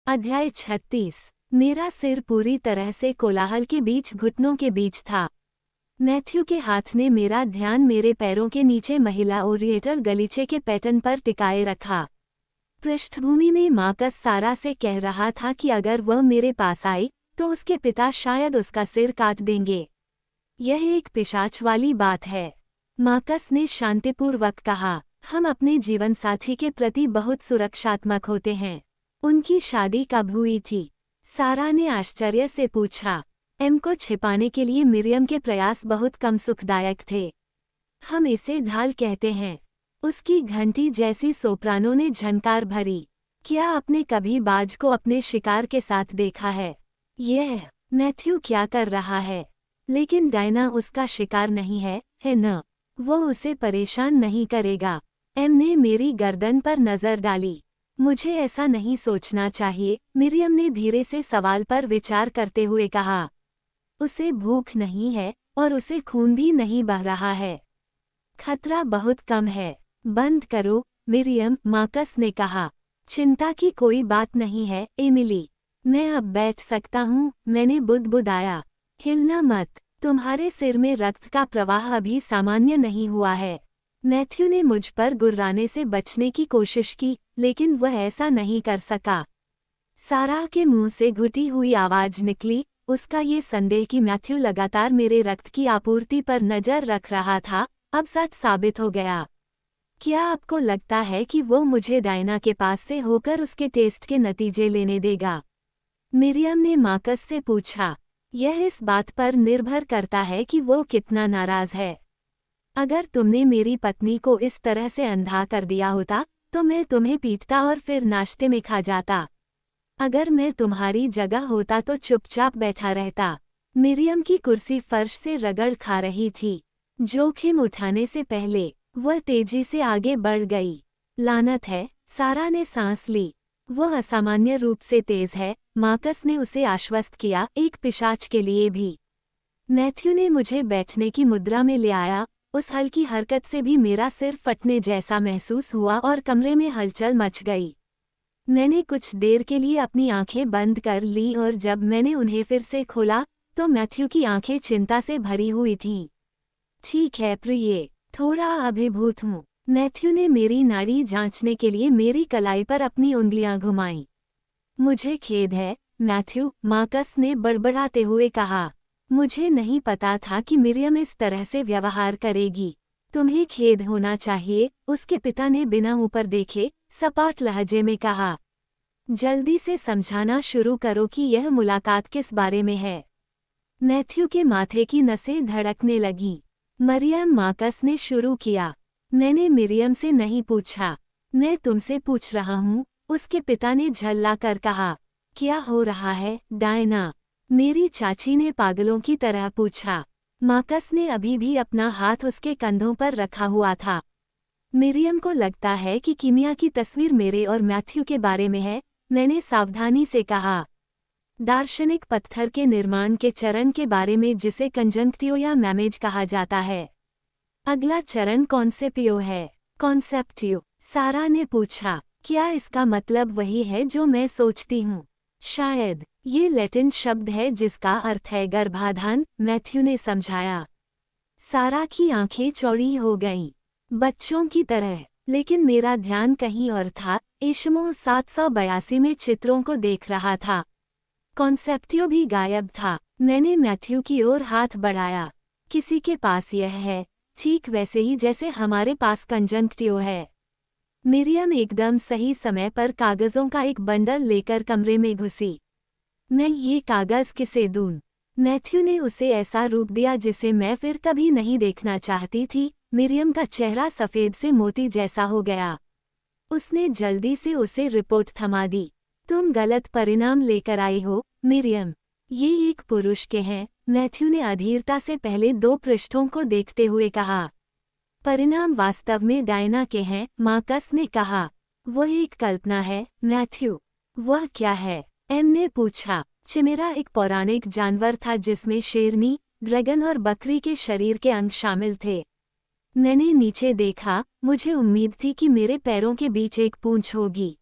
अध्याय 36। मेरा सिर पूरी तरह से कोलाहल के बीच घुटनों के बीच था। मैथ्यू के हाथ ने मेरा ध्यान मेरे पैरों के नीचे महिला ओरिएंटल गलीचे के पैटर्न पर टिकाए रखा। पृष्ठभूमि में मार्कस सारा से कह रहा था कि अगर वह मेरे पास आई तो उसके पिता शायद उसका सिर काट देंगे। यह एक पिशाच वाली बात है, मार्कस ने शांतिपूर्वक कहा। हम अपने जीवनसाथी के प्रति बहुत सुरक्षात्मक होते हैं। उनकी शादी कब हुई थी? सारा ने आश्चर्य से पूछा। एम को छिपाने के लिए मिरियम के प्रयास बहुत कम सुखदायक थे। हम इसे ढाल कहते हैं। उसकी घंटी जैसी सोप्रानो ने झनकार भरी। क्या आपने कभी बाज को अपने शिकार के साथ देखा है? यह मैथ्यू क्या कर रहा है? लेकिन डायना उसका शिकार नहीं है न? वो उसे परेशान नहीं करेगा। एम ने मेरी गर्दन पर नजर डाली। मुझे ऐसा नहीं सोचना चाहिए, मिरियम ने धीरे से सवाल पर विचार करते हुए कहा। उसे भूख नहीं है और उसे खून भी नहीं बह रहा है। खतरा बहुत कम है। बंद करो मिरियम, मार्कस ने कहा। चिंता की कोई बात नहीं है एमिली। मैं अब बैठ सकता हूँ, मैंने बुदबुदाया। हिलना मत, तुम्हारे सिर में रक्त का प्रवाह अभी सामान्य नहीं हुआ है। मैथ्यू ने मुझ पर गुर्राने से बचने की कोशिश की, लेकिन वह ऐसा नहीं कर सका। सारा के मुंह से घुटी हुई आवाज निकली। उसका ये संदेह कि मैथ्यू लगातार मेरे रक्त की आपूर्ति पर नजर रख रहा था, अब सच साबित हो गया। क्या आपको लगता है कि वो मुझे डायना के पास से होकर उसके टेस्ट के नतीजे लेने देगा? मिरियम ने मार्कस से पूछा। यह इस बात पर निर्भर करता है कि वो कितना नाराज है। अगर तुमने मेरी पत्नी को इस तरह से अंधा कर दिया होता तो मैं तुम्हें पीटता और फिर नाश्ते में खा जाता। अगर मैं तुम्हारी जगह होता तो चुपचाप बैठा रहता। मिरियम की कुर्सी फर्श से रगड़ खा रही थी। जोखिम उठाने से पहले वह तेजी से आगे बढ़ गई। लानत है, सारा ने सांस ली। वह असामान्य रूप से तेज है, मार्कस ने उसे आश्वस्त किया, एक पिशाच के लिए भी। मैथ्यू ने मुझे बैठने की मुद्रा में ले आया। उस हल्की हरकत से भी मेरा सिर फटने जैसा महसूस हुआ और कमरे में हलचल मच गई। मैंने कुछ देर के लिए अपनी आंखें बंद कर लीं और जब मैंने उन्हें फिर से खोला तो मैथ्यू की आंखें चिंता से भरी हुई थीं। ठीक है प्रिय, थोड़ा अभिभूत हूँ। मैथ्यू ने मेरी नाड़ी जांचने के लिए मेरी कलाई पर अपनी उंगलियां घुमाईं। मुझे खेद है मैथ्यू, मार्कस ने बड़बड़ाते हुए कहा। मुझे नहीं पता था कि मिरियम इस तरह से व्यवहार करेगी। तुम्हें खेद होना चाहिए, उसके पिता ने बिना ऊपर देखे सपाट लहजे में कहा। जल्दी से समझाना शुरू करो कि यह मुलाकात किस बारे में है। मैथ्यू के माथे की नसें धड़कने लगीं। मरियम, मार्कस ने शुरू किया। मैंने मिरियम से नहीं पूछा, मैं तुमसे पूछ रहा हूँ, उसके पिता ने झल्ला कर कहा। क्या हो रहा है डायना? मेरी चाची ने पागलों की तरह पूछा। मार्कस ने अभी भी अपना हाथ उसके कंधों पर रखा हुआ था। मिरियम को लगता है कि कीमिया की तस्वीर मेरे और मैथ्यू के बारे में है, मैंने सावधानी से कहा। दार्शनिक पत्थर के निर्माण के चरण के बारे में, जिसे कंजंक्टिव या मैमेज कहा जाता है। अगला चरण कॉन्सेप्टिव है। कॉन्सेप्टिव, सारा ने पूछा। क्या इसका मतलब वही है जो मैं सोचती हूँ? शायद। ये लैटिन शब्द है जिसका अर्थ है गर्भाधान, मैथ्यू ने समझाया। सारा की आंखें चौड़ी हो गईं, बच्चों की तरह। लेकिन मेरा ध्यान कहीं और था। इशमो 782 में चित्रों को देख रहा था। कॉन्सेप्टिव भी गायब था। मैंने मैथ्यू की ओर हाथ बढ़ाया। किसी के पास यह है, ठीक वैसे ही जैसे हमारे पास कंजंक्टिव है। मिरियम एकदम सही समय पर कागजों का एक बंडल लेकर कमरे में घुसी। मैं ये कागज किसे दूं? मैथ्यू ने उसे ऐसा रूप दिया जिसे मैं फिर कभी नहीं देखना चाहती थी। मिरियम का चेहरा सफ़ेद से मोती जैसा हो गया। उसने जल्दी से उसे रिपोर्ट थमा दी। तुम गलत परिणाम लेकर आई हो मिरियम। ये एक पुरुष के हैं, मैथ्यू ने अधीरता से पहले 2 पृष्ठों को देखते हुए कहा। परिणाम वास्तव में डायना के हैं, मार्कस ने कहा। वह एक कल्पना है मैथ्यू। वह क्या है? एम ने पूछा। चिमेरा एक पौराणिक जानवर था जिसमें शेरनी, ड्रैगन और बकरी के शरीर के अंग शामिल थे। मैंने नीचे देखा, मुझे उम्मीद थी कि मेरे पैरों के बीच एक पूंछ होगी।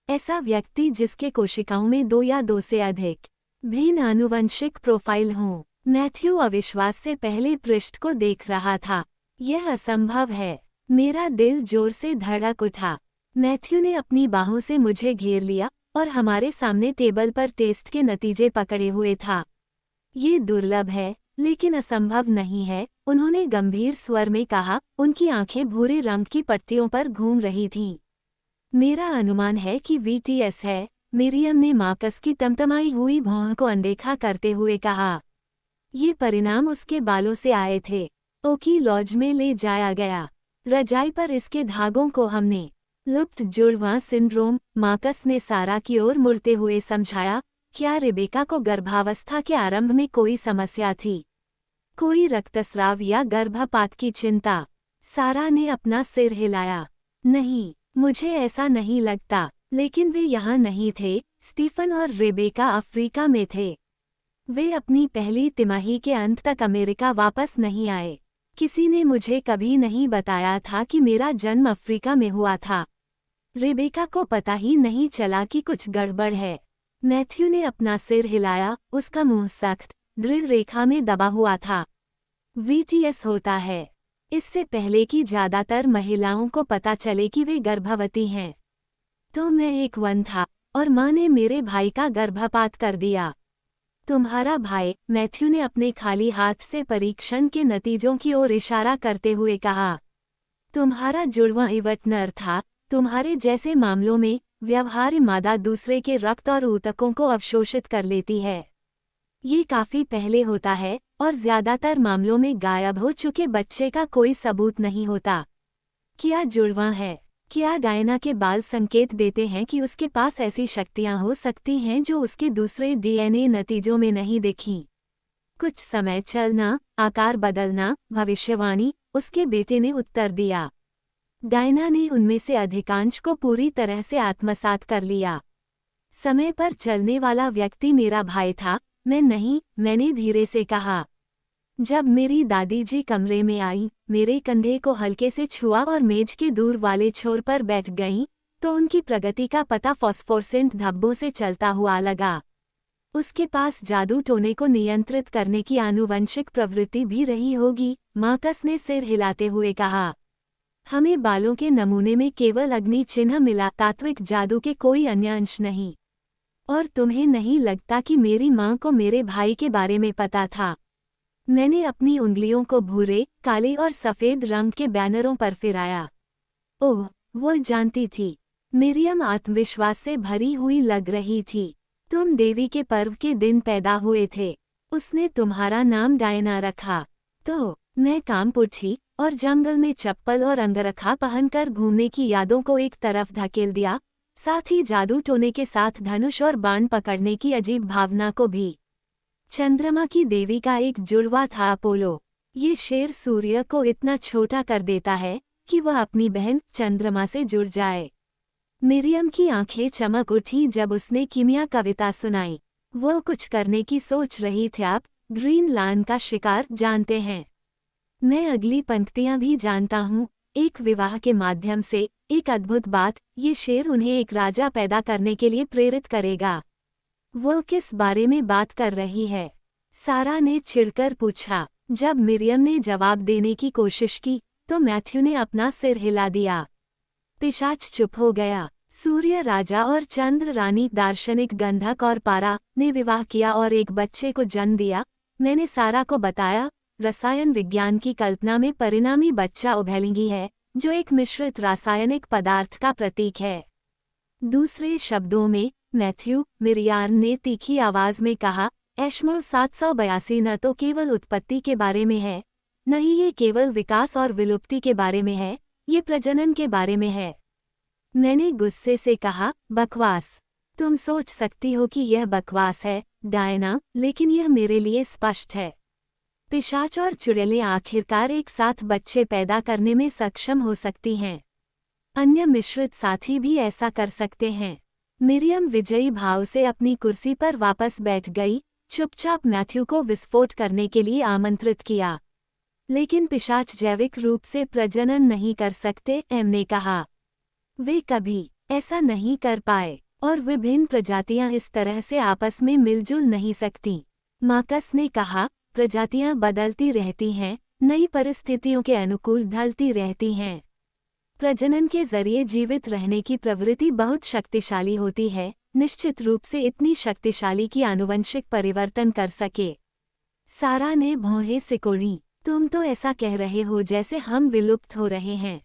ऐसा व्यक्ति जिसके कोशिकाओं में 2 या 2 से अधिक भिन्न आनुवंशिक प्रोफाइल हों। मैथ्यू अविश्वास से पहले पृष्ठ को देख रहा था। यह असंभव है। मेरा दिल जोर से धड़क उठा। मैथ्यू ने अपनी बाहों से मुझे घेर लिया और हमारे सामने टेबल पर टेस्ट के नतीजे पकड़े हुए था। ये दुर्लभ है, लेकिन असंभव नहीं है, उन्होंने गंभीर स्वर में कहा। उनकी आंखें भूरे रंग की पट्टियों पर घूम रही थीं। मेरा अनुमान है कि VTS है, मिरियम ने मार्कस की तमतमाई हुई भौं को अनदेखा करते हुए कहा। ये परिणाम उसके बालों से आए थे। ओकी लॉज में ले जाया गया। रजाई पर इसके धागों को हमने लुप्त जुड़वां सिंड्रोम, मार्कस ने सारा की ओर मुड़ते हुए समझाया। क्या रेबेका को गर्भावस्था के आरंभ में कोई समस्या थी? कोई रक्तस्राव या गर्भपात की चिंता? सारा ने अपना सिर हिलाया। नहीं, मुझे ऐसा नहीं लगता, लेकिन वे यहाँ नहीं थे। स्टीफन और रेबेका अफ्रीका में थे। वे अपनी पहली तिमाही के अंत तक अमेरिका वापस नहीं आए। किसी ने मुझे कभी नहीं बताया था कि मेरा जन्म अफ्रीका में हुआ था। रेबेका को पता ही नहीं चला कि कुछ गड़बड़ है। मैथ्यू ने अपना सिर हिलाया, उसका मुंह सख्त, दृढ़ रेखा में दबा हुआ था। VTS होता है इससे पहले कि ज्यादातर महिलाओं को पता चले कि वे गर्भवती हैं। तो मैं एक वन था और माँ ने मेरे भाई का गर्भपात कर दिया। तुम्हारा भाई, मैथ्यू ने अपने खाली हाथ से परीक्षण के नतीजों की ओर इशारा करते हुए कहा। तुम्हारा जुड़वां इवटनर था। तुम्हारे जैसे मामलों में व्यवहार्य मादा दूसरे के रक्त और ऊतकों को अवशोषित कर लेती है। ये काफी पहले होता है और ज्यादातर मामलों में गायब हो चुके बच्चे का कोई सबूत नहीं होता। क्या जुड़वां है? क्या डायना के बाल संकेत देते हैं कि उसके पास ऐसी शक्तियां हो सकती हैं जो उसके दूसरे DNA नतीजों में नहीं दिखीं? कुछ समय चलना, आकार बदलना, भविष्यवाणी, उसके बेटे ने उत्तर दिया। डायना ने उनमें से अधिकांश को पूरी तरह से आत्मसात कर लिया। समय पर चलने वाला व्यक्ति मेरा भाई था, मैं नहीं, मैंने धीरे से कहा। जब मेरी दादी जी कमरे में आई, मेरे कंधे को हल्के से छुआ और मेज के दूर वाले छोर पर बैठ गईं, तो उनकी प्रगति का पता फॉस्फोरेसेंट धब्बों से चलता हुआ लगा। उसके पास जादू टोने को नियंत्रित करने की आनुवंशिक प्रवृत्ति भी रही होगी, मार्कस ने सिर हिलाते हुए कहा। हमें बालों के नमूने में केवल अग्नि चिन्ह मिला, तात्विक जादू के कोई अन्य अंश नहीं। और तुम्हें नहीं लगता कि मेरी माँ को मेरे भाई के बारे में पता था? मैंने अपनी उंगलियों को भूरे, काले और सफ़ेद रंग के बैनरों पर फिराया। ओह, वो जानती थी। मिरियम आत्मविश्वास से भरी हुई लग रही थी। तुम देवी के पर्व के दिन पैदा हुए थे। उसने तुम्हारा नाम डायना रखा। तो मैं कांप उठी और जंगल में चप्पल और अंगरखा पहनकर घूमने की यादों को एक तरफ धकेल दिया, साथ ही जादू टोने के साथ धनुष और बाण पकड़ने की अजीब भावना को भी। चंद्रमा की देवी का एक जुड़वा था अपोलो। ये शेर सूर्य को इतना छोटा कर देता है कि वह अपनी बहन चंद्रमा से जुड़ जाए। मिरियम की आंखें चमक उठी जब उसने कीमिया कविता सुनाई। वो कुछ करने की सोच रही थी। आप ग्रीनलैंड का शिकार जानते हैं? मैं अगली पंक्तियां भी जानता हूँ। एक विवाह के माध्यम से एक अद्भुत बात, ये शेर उन्हें एक राजा पैदा करने के लिए प्रेरित करेगा। वो किस बारे में बात कर रही है? सारा ने चिढ़कर पूछा। जब मिरियम ने जवाब देने की कोशिश की तो मैथ्यू ने अपना सिर हिला दिया। पिशाच चुप हो गया। सूर्य राजा और चंद्र रानी दार्शनिक गंधक और पारा ने विवाह किया और एक बच्चे को जन्म दिया। मैंने सारा को बताया, रसायन विज्ञान की कल्पना में परिणामी बच्चा उभेलिंगी है, जो एक मिश्रित रासायनिक पदार्थ का प्रतीक है। दूसरे शब्दों में, मैथ्यू, मिरियान ने तीखी आवाज में कहा, एशमो 782 न तो केवल उत्पत्ति के बारे में है, न ही ये केवल विकास और विलुप्ति के बारे में है, ये प्रजनन के बारे में है। मैंने गुस्से से कहा, बकवास। तुम सोच सकती हो कि यह बकवास है, डायना, लेकिन यह मेरे लिए स्पष्ट है। पिशाच और चुड़ैलें आखिरकार एक साथ बच्चे पैदा करने में सक्षम हो सकती हैं। अन्य मिश्रित साथी भी ऐसा कर सकते हैं। मिरियम विजयी भाव से अपनी कुर्सी पर वापस बैठ गई, चुपचाप मैथ्यू को विस्फोट करने के लिए आमंत्रित किया। लेकिन पिशाच जैविक रूप से प्रजनन नहीं कर सकते, एम ने कहा। वे कभी ऐसा नहीं कर पाए। और विभिन्न प्रजातियां इस तरह से आपस में मिलजुल नहीं सकती। मार्कस ने कहा, प्रजातियां बदलती रहती हैं, नई परिस्थितियों के अनुकूल ढलती रहती हैं। प्रजनन के जरिए जीवित रहने की प्रवृत्ति बहुत शक्तिशाली होती है, निश्चित रूप से इतनी शक्तिशाली कि आनुवंशिक परिवर्तन कर सके। सारा ने भौहें सिकोड़ी। तुम तो ऐसा कह रहे हो जैसे हम विलुप्त हो रहे हैं।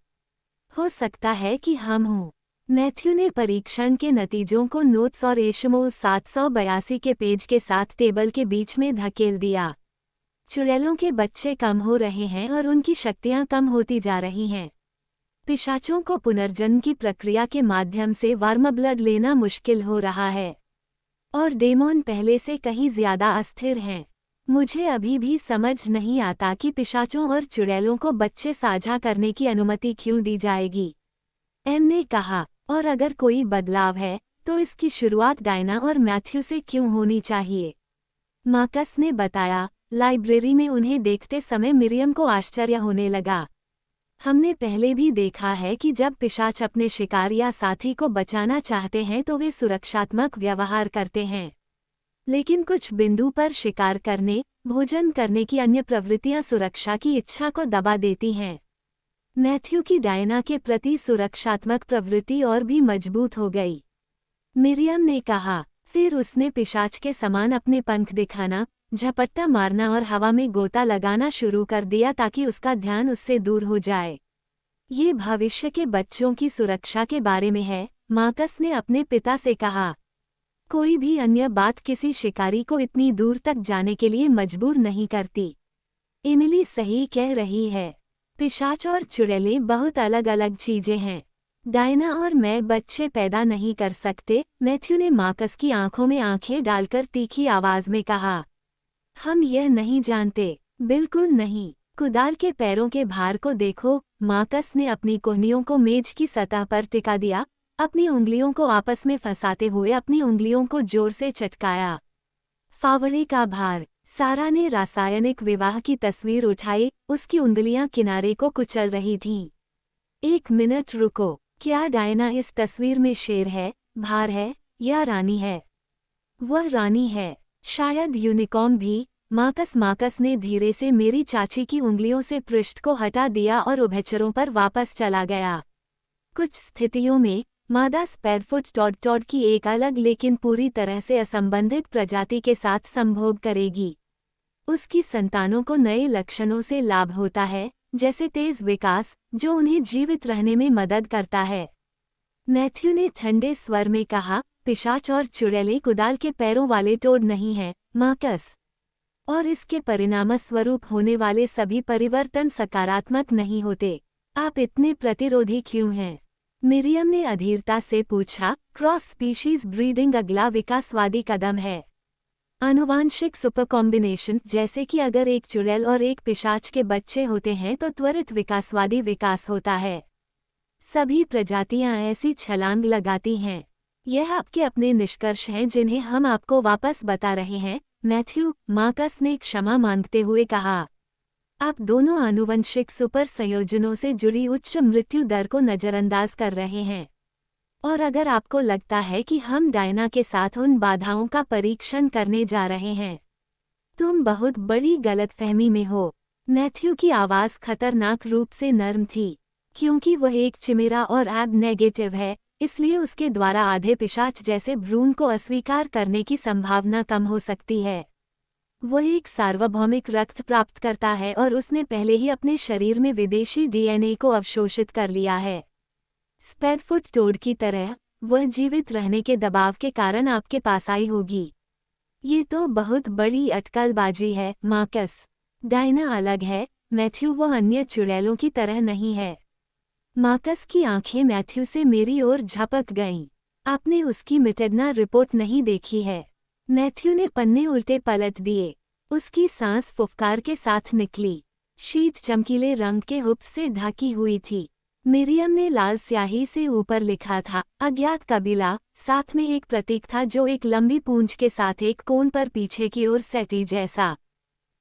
हो सकता है कि हम हों। मैथ्यू ने परीक्षण के नतीजों को नोट्स और एशमोल 782 के पेज के साथ टेबल के बीच में धकेल दिया। चुड़ैलों के बच्चे कम हो रहे हैं और उनकी शक्तियां कम होती जा रही हैं। पिशाचों को पुनर्जन्म की प्रक्रिया के माध्यम से वार्म ब्लड लेना मुश्किल हो रहा है और डेमोन पहले से कहीं ज्यादा अस्थिर हैं। मुझे अभी भी समझ नहीं आता कि पिशाचों और चुड़ैलों को बच्चे साझा करने की अनुमति क्यों दी जाएगी। एम ने कहा, और अगर कोई बदलाव है तो इसकी शुरुआत डायना और मैथ्यू से क्यों होनी चाहिए। मार्कस ने बताया, लाइब्रेरी में उन्हें देखते समय मिरियम को आश्चर्य होने लगा। हमने पहले भी देखा है कि जब पिशाच अपने शिकार या साथी को बचाना चाहते हैं तो वे सुरक्षात्मक व्यवहार करते हैं, लेकिन कुछ बिंदु पर शिकार करने, भोजन करने की अन्य प्रवृत्तियां सुरक्षा की इच्छा को दबा देती हैं। मैथ्यू की डायना के प्रति सुरक्षात्मक प्रवृत्ति और भी मजबूत हो गई। मिरियम ने कहा, फिर उसने पिशाच के समान अपने पंख दिखाना, झपट्टा मारना और हवा में गोता लगाना शुरू कर दिया ताकि उसका ध्यान उससे दूर हो जाए। ये भविष्य के बच्चों की सुरक्षा के बारे में है, मार्कस ने अपने पिता से कहा। कोई भी अन्य बात किसी शिकारी को इतनी दूर तक जाने के लिए मजबूर नहीं करती। एमिली सही कह रही है। पिशाच और चुड़ैलें बहुत अलग अलग चीजें हैं। डायना और मैं बच्चे पैदा नहीं कर सकते, मैथ्यू ने मार्कस की आंखों में आंखें डालकर तीखी आवाज में कहा। हम यह नहीं जानते, बिल्कुल नहीं। कुदाल के पैरों के भार को देखो। मार्कस ने अपनी कोहनियों को मेज की सतह पर टिका दिया, अपनी उंगलियों को आपस में फंसाते हुए अपनी उंगलियों को जोर से चटकाया। फावड़े का भार। सारा ने रासायनिक विवाह की तस्वीर उठाई, उसकी उंगलियां किनारे को कुचल रही थीं। एक मिनट रुको, क्या डायना इस तस्वीर में शेर है, भार है, या रानी है? वह रानी है, शायद यूनिकॉर्न भी। मार्कस ने धीरे से मेरी चाची की उंगलियों से पृष्ठ को हटा दिया और उभयचरों पर वापस चला गया। कुछ स्थितियों में मादा स्पैरफुट की एक अलग लेकिन पूरी तरह से असंबंधित प्रजाति के साथ संभोग करेगी। उसकी संतानों को नए लक्षणों से लाभ होता है, जैसे तेज विकास, जो उन्हें जीवित रहने में मदद करता है। मैथ्यू ने ठंडे स्वर में कहा, पिशाच और चुड़ैलें कुदाल के पैरों वाले टोड नहीं हैं, मार्कस। और इसके परिणामस्वरूप होने वाले सभी परिवर्तन सकारात्मक नहीं होते। आप इतने प्रतिरोधी क्यों हैं? मिरियम ने अधीरता से पूछा। क्रॉस स्पीशीज ब्रीडिंग अगला विकासवादी कदम है। आनुवांशिक सुपर कॉम्बिनेशन, जैसे कि अगर एक चुड़ैल और एक पिशाच के बच्चे होते हैं तो त्वरित विकासवादी विकास होता है। सभी प्रजातियां ऐसी छलांग लगाती हैं। यह आपके अपने निष्कर्ष हैं जिन्हें हम आपको वापस बता रहे हैं, मैथ्यू, मार्कस ने क्षमा मांगते हुए कहा। आप दोनों आनुवंशिक सुपर संयोजनों से जुड़ी उच्च मृत्यु दर को नज़रअंदाज कर रहे हैं। और अगर आपको लगता है कि हम डायना के साथ उन बाधाओं का परीक्षण करने जा रहे हैं, तुम बहुत बड़ी गलतफहमी में हो। मैथ्यू की आवाज़ खतरनाक रूप से नर्म थी। क्योंकि वह एक चिमेरा और एब नेगेटिव है, इसलिए उसके द्वारा आधे पिशाच जैसे भ्रूण को अस्वीकार करने की संभावना कम हो सकती है। वह एक सार्वभौमिक रक्त प्राप्त करता है और उसने पहले ही अपने शरीर में विदेशी डीएनए को अवशोषित कर लिया है। स्पैरफुट टोड की तरह, वह जीवित रहने के दबाव के कारण आपके पास आई होगी। ये तो बहुत बड़ी अटकलबाजी है, मार्कस। डायना अलग है, मैथ्यू, वो अन्य चुड़ैलों की तरह नहीं है। मार्कस की आंखें मैथ्यू से मेरी ओर झपक गईं। आपने उसकी मिटेडना रिपोर्ट नहीं देखी है। मैथ्यू ने पन्ने उल्टे पलट दिए। उसकी सांस फुफकार के साथ निकली। शीट चमकीले रंग के हुप्स से ढकी हुई थी। मिरियम ने लाल स्याही से ऊपर लिखा था, अज्ञात कबीला। साथ में एक प्रतीक था जो एक लंबी पूंछ के साथ एक कोन पर पीछे की ओर सेटी जैसा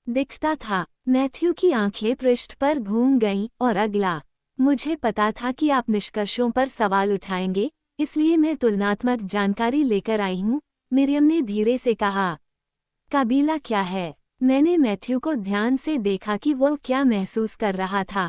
दिखता था। मैथ्यू की आंखें पृष्ठ पर घूम गईं और अगला। मुझे पता था कि आप निष्कर्षों पर सवाल उठाएंगे, इसलिए मैं तुलनात्मक जानकारी लेकर आई हूँ, मिरियम ने धीरे से कहा। कबीला क्या है? मैंने मैथ्यू को ध्यान से देखा कि वो क्या महसूस कर रहा था।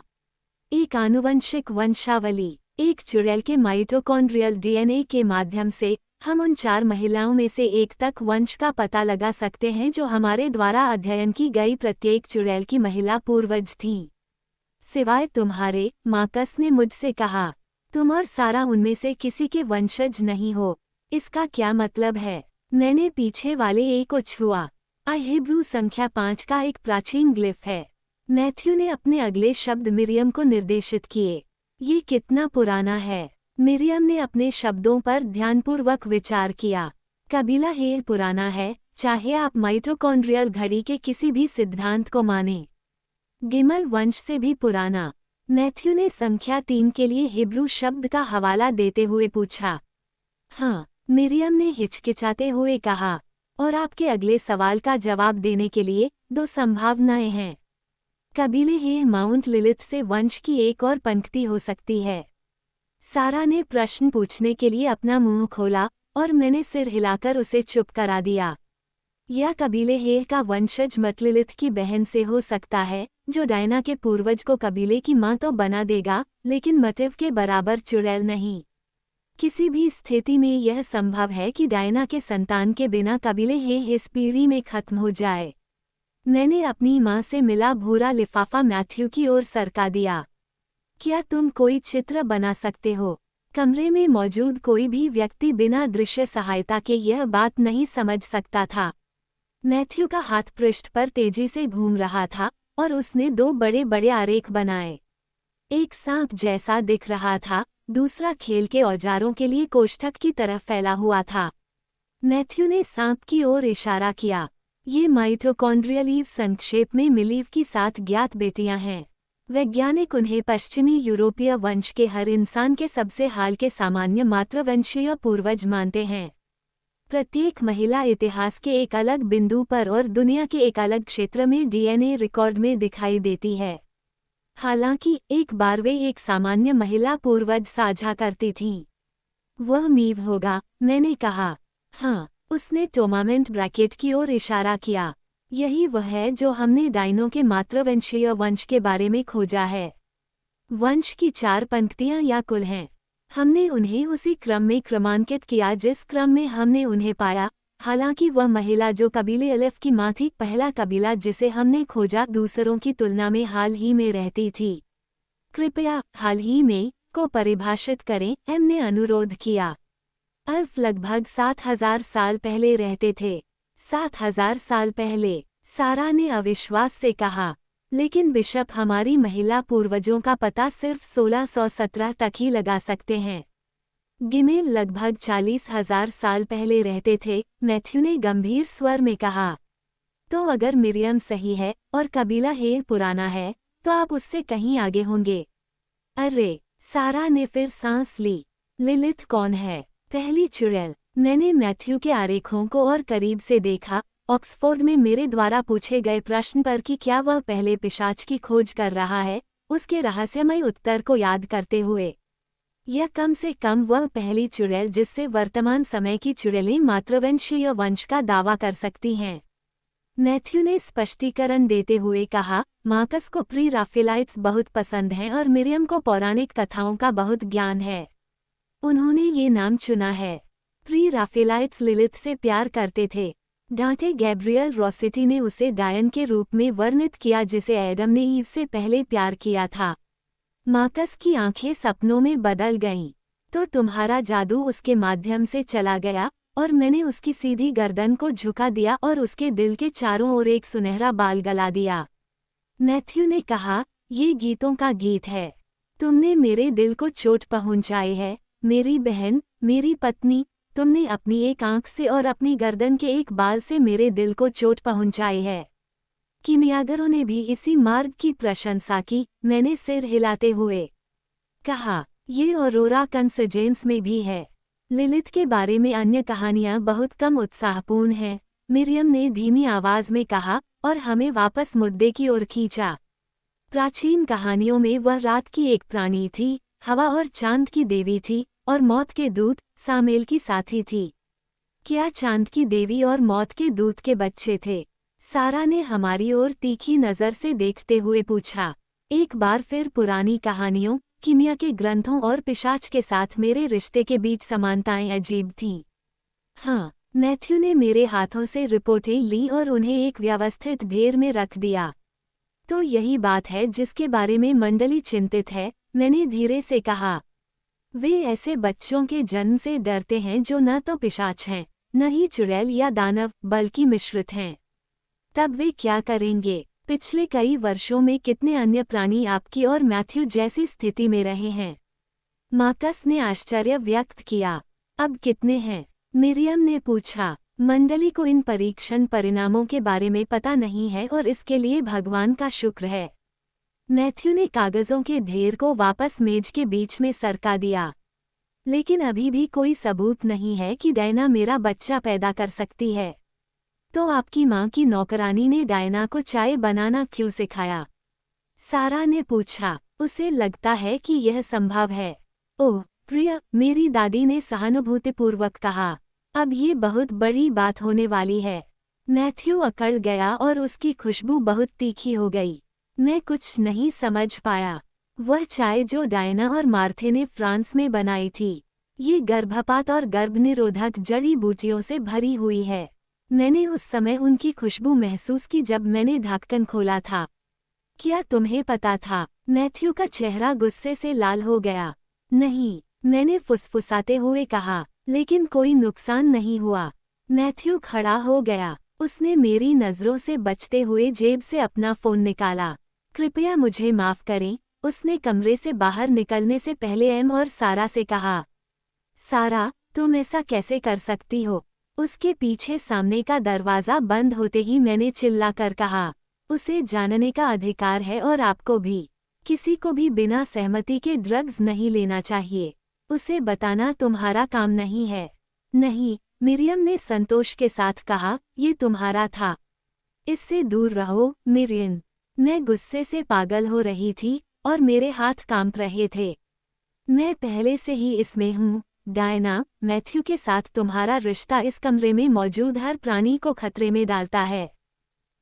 एक आनुवंशिक वंशावली। एक चुड़ैल के माइटोकॉन्ड्रियल डीएनए के माध्यम से हम उन 4 महिलाओं में से एक तक वंश का पता लगा सकते हैं जो हमारे द्वारा अध्ययन की गई प्रत्येक चुड़ैल की महिला पूर्वज थीं। सिवाय तुम्हारे, मार्कस ने मुझसे कहा। तुम और सारा उनमें से किसी के वंशज नहीं हो। इसका क्या मतलब है? मैंने पीछे वाले ए को छुआ। हिब्रू संख्या 5 का एक प्राचीन ग्लिफ है। मैथ्यू ने अपने अगले शब्द मिरियम को निर्देशित किए। ये कितना पुराना है? मिरियम ने अपने शब्दों पर ध्यानपूर्वक विचार किया। कबीला है पुराना है, चाहे आप माइटोकॉन्ड्रियल घड़ी के किसी भी सिद्धांत को मानें। गिमल वंश से भी पुराना। मैथ्यू ने संख्या 3 के लिए हिब्रू शब्द का हवाला देते हुए पूछा। हाँ, मिरियम ने हिचकिचाते हुए कहा। और आपके अगले सवाल का जवाब देने के लिए 2 संभावनाएं हैं। कबीले हे माउंट लिलिथ से वंश की एक और पंक्ति हो सकती है। सारा ने प्रश्न पूछने के लिए अपना मुंह खोला और मैंने सिर हिलाकर उसे चुप करा दिया। यह कबीले हे का वंशज मतलिलिथ की बहन से हो सकता है, जो डायना के पूर्वज को कबीले की मां तो बना देगा, लेकिन मटिव के बराबर चुड़ैल नहीं। किसी भी स्थिति में यह संभव है कि डायना के संतान के बिना कबीले हे इस पीढ़ी में खत्म हो जाए। मैंने अपनी मां से मिला भूरा लिफाफा मैथ्यू की ओर सरका दिया। क्या तुम कोई चित्र बना सकते हो? कमरे में मौजूद कोई भी व्यक्ति बिना दृश्य सहायता के यह बात नहीं समझ सकता था। मैथ्यू का हाथ पृष्ठ पर तेजी से घूम रहा था और उसने 2 बड़े बड़े आरेख बनाए। एक सांप जैसा दिख रहा था, दूसरा खेल के औजारों के लिए कोष्ठक की तरफ फैला हुआ था। मैथ्यू ने सांप की ओर इशारा किया। ये माइटोकॉन्ड्रियल ईव संक्षेप में मिलीव की 7 ज्ञात बेटियां हैं। वैज्ञानिक उन्हें पश्चिमी यूरोपीय वंश के हर इंसान के सबसे हाल के सामान्य मातृवंशीय पूर्वज मानते हैं। प्रत्येक महिला इतिहास के एक अलग बिंदु पर और दुनिया के एक अलग क्षेत्र में डीएनए रिकॉर्ड में दिखाई देती है। हालांकि एक बार वे एक सामान्य महिला पूर्वज साझा करती थीं। वह मीव होगा, मैंने कहा। हाँ, उसने टोर्नामेंट ब्रैकेट की ओर इशारा किया। यही वह है जो हमने डायनों के मातृवंशीय वंश के बारे में खोजा है। वंश की 4 पंक्तियां या कुल हैं। हमने उन्हें उसी क्रम में क्रमांकित किया जिस क्रम में हमने उन्हें पाया। हालांकि वह महिला जो कबीले अलिफ की मां थी, पहला कबीला जिसे हमने खोजा, दूसरों की तुलना में हाल ही में रहती थी। कृपया हाल ही में को परिभाषित करें, एम ने अनुरोध किया। अल्फ लगभग 7000 साल पहले रहते थे। 7000 साल पहले, सारा ने अविश्वास से कहा। लेकिन बिशप, हमारी महिला पूर्वजों का पता सिर्फ 1617 तक ही लगा सकते हैं। गिमेल लगभग 40,000 साल पहले रहते थे, मैथ्यू ने गंभीर स्वर में कहा। तो अगर मिरियम सही है और कबीला हेर पुराना है, तो आप उससे कहीं आगे होंगे। अरे, सारा ने फिर सांस ली। लिलिथ कौन है? पहली चुड़ैल। मैंने मैथ्यू के आरेखों को और करीब से देखा, ऑक्सफोर्ड में मेरे द्वारा पूछे गए प्रश्न पर कि क्या वह पहले पिशाच की खोज कर रहा है, उसके रहस्यमय उत्तर को याद करते हुए। यह कम से कम वह पहली चुड़ैल जिससे वर्तमान समय की चुड़ैलें मातृवंशीय वंश का दावा कर सकती हैं। मैथ्यू ने स्पष्टीकरण देते हुए कहा, मार्कस को प्री राफेलाइट्स बहुत पसंद हैं और मिरियम को पौराणिक कथाओं का बहुत ज्ञान है। उन्होंने ये नाम चुना है। प्री राफेलाइट्स लिलिथ से प्यार करते थे। डांटे गैब्रियल रॉसेटी ने उसे डायन के रूप में वर्णित किया जिसे एडम ने ईव से पहले प्यार किया था। मार्कस की आंखें सपनों में बदल गईं। तो तुम्हारा जादू उसके माध्यम से चला गया और मैंने उसकी सीधी गर्दन को झुका दिया और उसके दिल के चारों ओर एक सुनहरा बाल गला दिया। मैथ्यू ने कहा, ये गीतों का गीत है। तुमने मेरे दिल को चोट पहुंचाई है, मेरी बहन, मेरी पत्नी। तुमने अपनी एक आंख से और अपनी गर्दन के एक बाल से मेरे दिल को चोट पहुंचाई है। कीमियागरों ने भी इसी मार्ग की प्रशंसा की, मैंने सिर हिलाते हुए कहा। ये औरोरा कंसजेंस में भी है। लिलिथ के बारे में अन्य कहानियां बहुत कम उत्साहपूर्ण हैं, मिरियम ने धीमी आवाज में कहा और हमें वापस मुद्दे की ओर खींचा। प्राचीन कहानियों में वह रात की एक प्राणी थी, हवा और चांद की देवी थी और मौत के दूत सामेल की साथी थी। क्या चांद की देवी और मौत के दूत के बच्चे थे? सारा ने हमारी ओर तीखी नज़र से देखते हुए पूछा। एक बार फिर पुरानी कहानियों, कीमिया के ग्रंथों और पिशाच के साथ मेरे रिश्ते के बीच समानताएं अजीब थीं। हाँ, मैथ्यू ने मेरे हाथों से रिपोर्टें ली और उन्हें एक व्यवस्थित ढेर में रख दिया। तो यही बात है जिसके बारे में मंडली चिंतित है, मैंने धीरे से कहा। वे ऐसे बच्चों के जन्म से डरते हैं जो न तो पिशाच हैं, न ही चुड़ैल या दानव, बल्कि मिश्रित हैं। तब वे क्या करेंगे? पिछले कई वर्षों में कितने अन्य प्राणी आपकी और मैथ्यू जैसी स्थिति में रहे हैं? मार्कस ने आश्चर्य व्यक्त किया। अब कितने हैं? मिरियम ने पूछा। मंडली को इन परीक्षण परिणामों के बारे में पता नहीं है और इसके लिए भगवान का शुक्र है। मैथ्यू ने कागजों के ढेर को वापस मेज के बीच में सरका दिया। लेकिन अभी भी कोई सबूत नहीं है कि डायना मेरा बच्चा पैदा कर सकती है। तो आपकी माँ की नौकरानी ने डायना को चाय बनाना क्यों सिखाया? सारा ने पूछा। उसे लगता है कि यह संभव है। ओह प्रिय, मेरी दादी ने सहानुभूतिपूर्वक कहा। अब ये बहुत बड़ी बात होने वाली है। मैथ्यू अकड़ गया और उसकी खुशबू बहुत तीखी हो गई। मैं कुछ नहीं समझ पाया। वह चाय जो डायना और मार्थे ने फ्रांस में बनाई थी, ये गर्भपात और गर्भनिरोधक जड़ी बूटियों से भरी हुई है। मैंने उस समय उनकी खुशबू महसूस की जब मैंने ढक्कन खोला था। क्या तुम्हें पता था? मैथ्यू का चेहरा गुस्से से लाल हो गया। नहीं, मैंने फुसफुसाते हुए कहा, लेकिन कोई नुकसान नहीं हुआ। मैथ्यू खड़ा हो गया। उसने मेरी नज़रों से बचते हुए जेब से अपना फ़ोन निकाला। कृपया मुझे माफ़ करें, उसने कमरे से बाहर निकलने से पहले एम और सारा से कहा। सारा, तुम ऐसा कैसे कर सकती हो? उसके पीछे सामने का दरवाज़ा बंद होते ही मैंने चिल्लाकर कहा। उसे जानने का अधिकार है और आपको भी। किसी को भी बिना सहमति के ड्रग्स नहीं लेना चाहिए। उसे बताना तुम्हारा काम नहीं है। नहीं, मिरियम ने संतोष के साथ कहा, ये तुम्हारा था। इससे दूर रहो, मिरियम। मैं गुस्से से पागल हो रही थी और मेरे हाथ कांप रहे थे। मैं पहले से ही इसमें हूँ, डायना। मैथ्यू के साथ तुम्हारा रिश्ता इस कमरे में मौजूद हर प्राणी को खतरे में डालता है।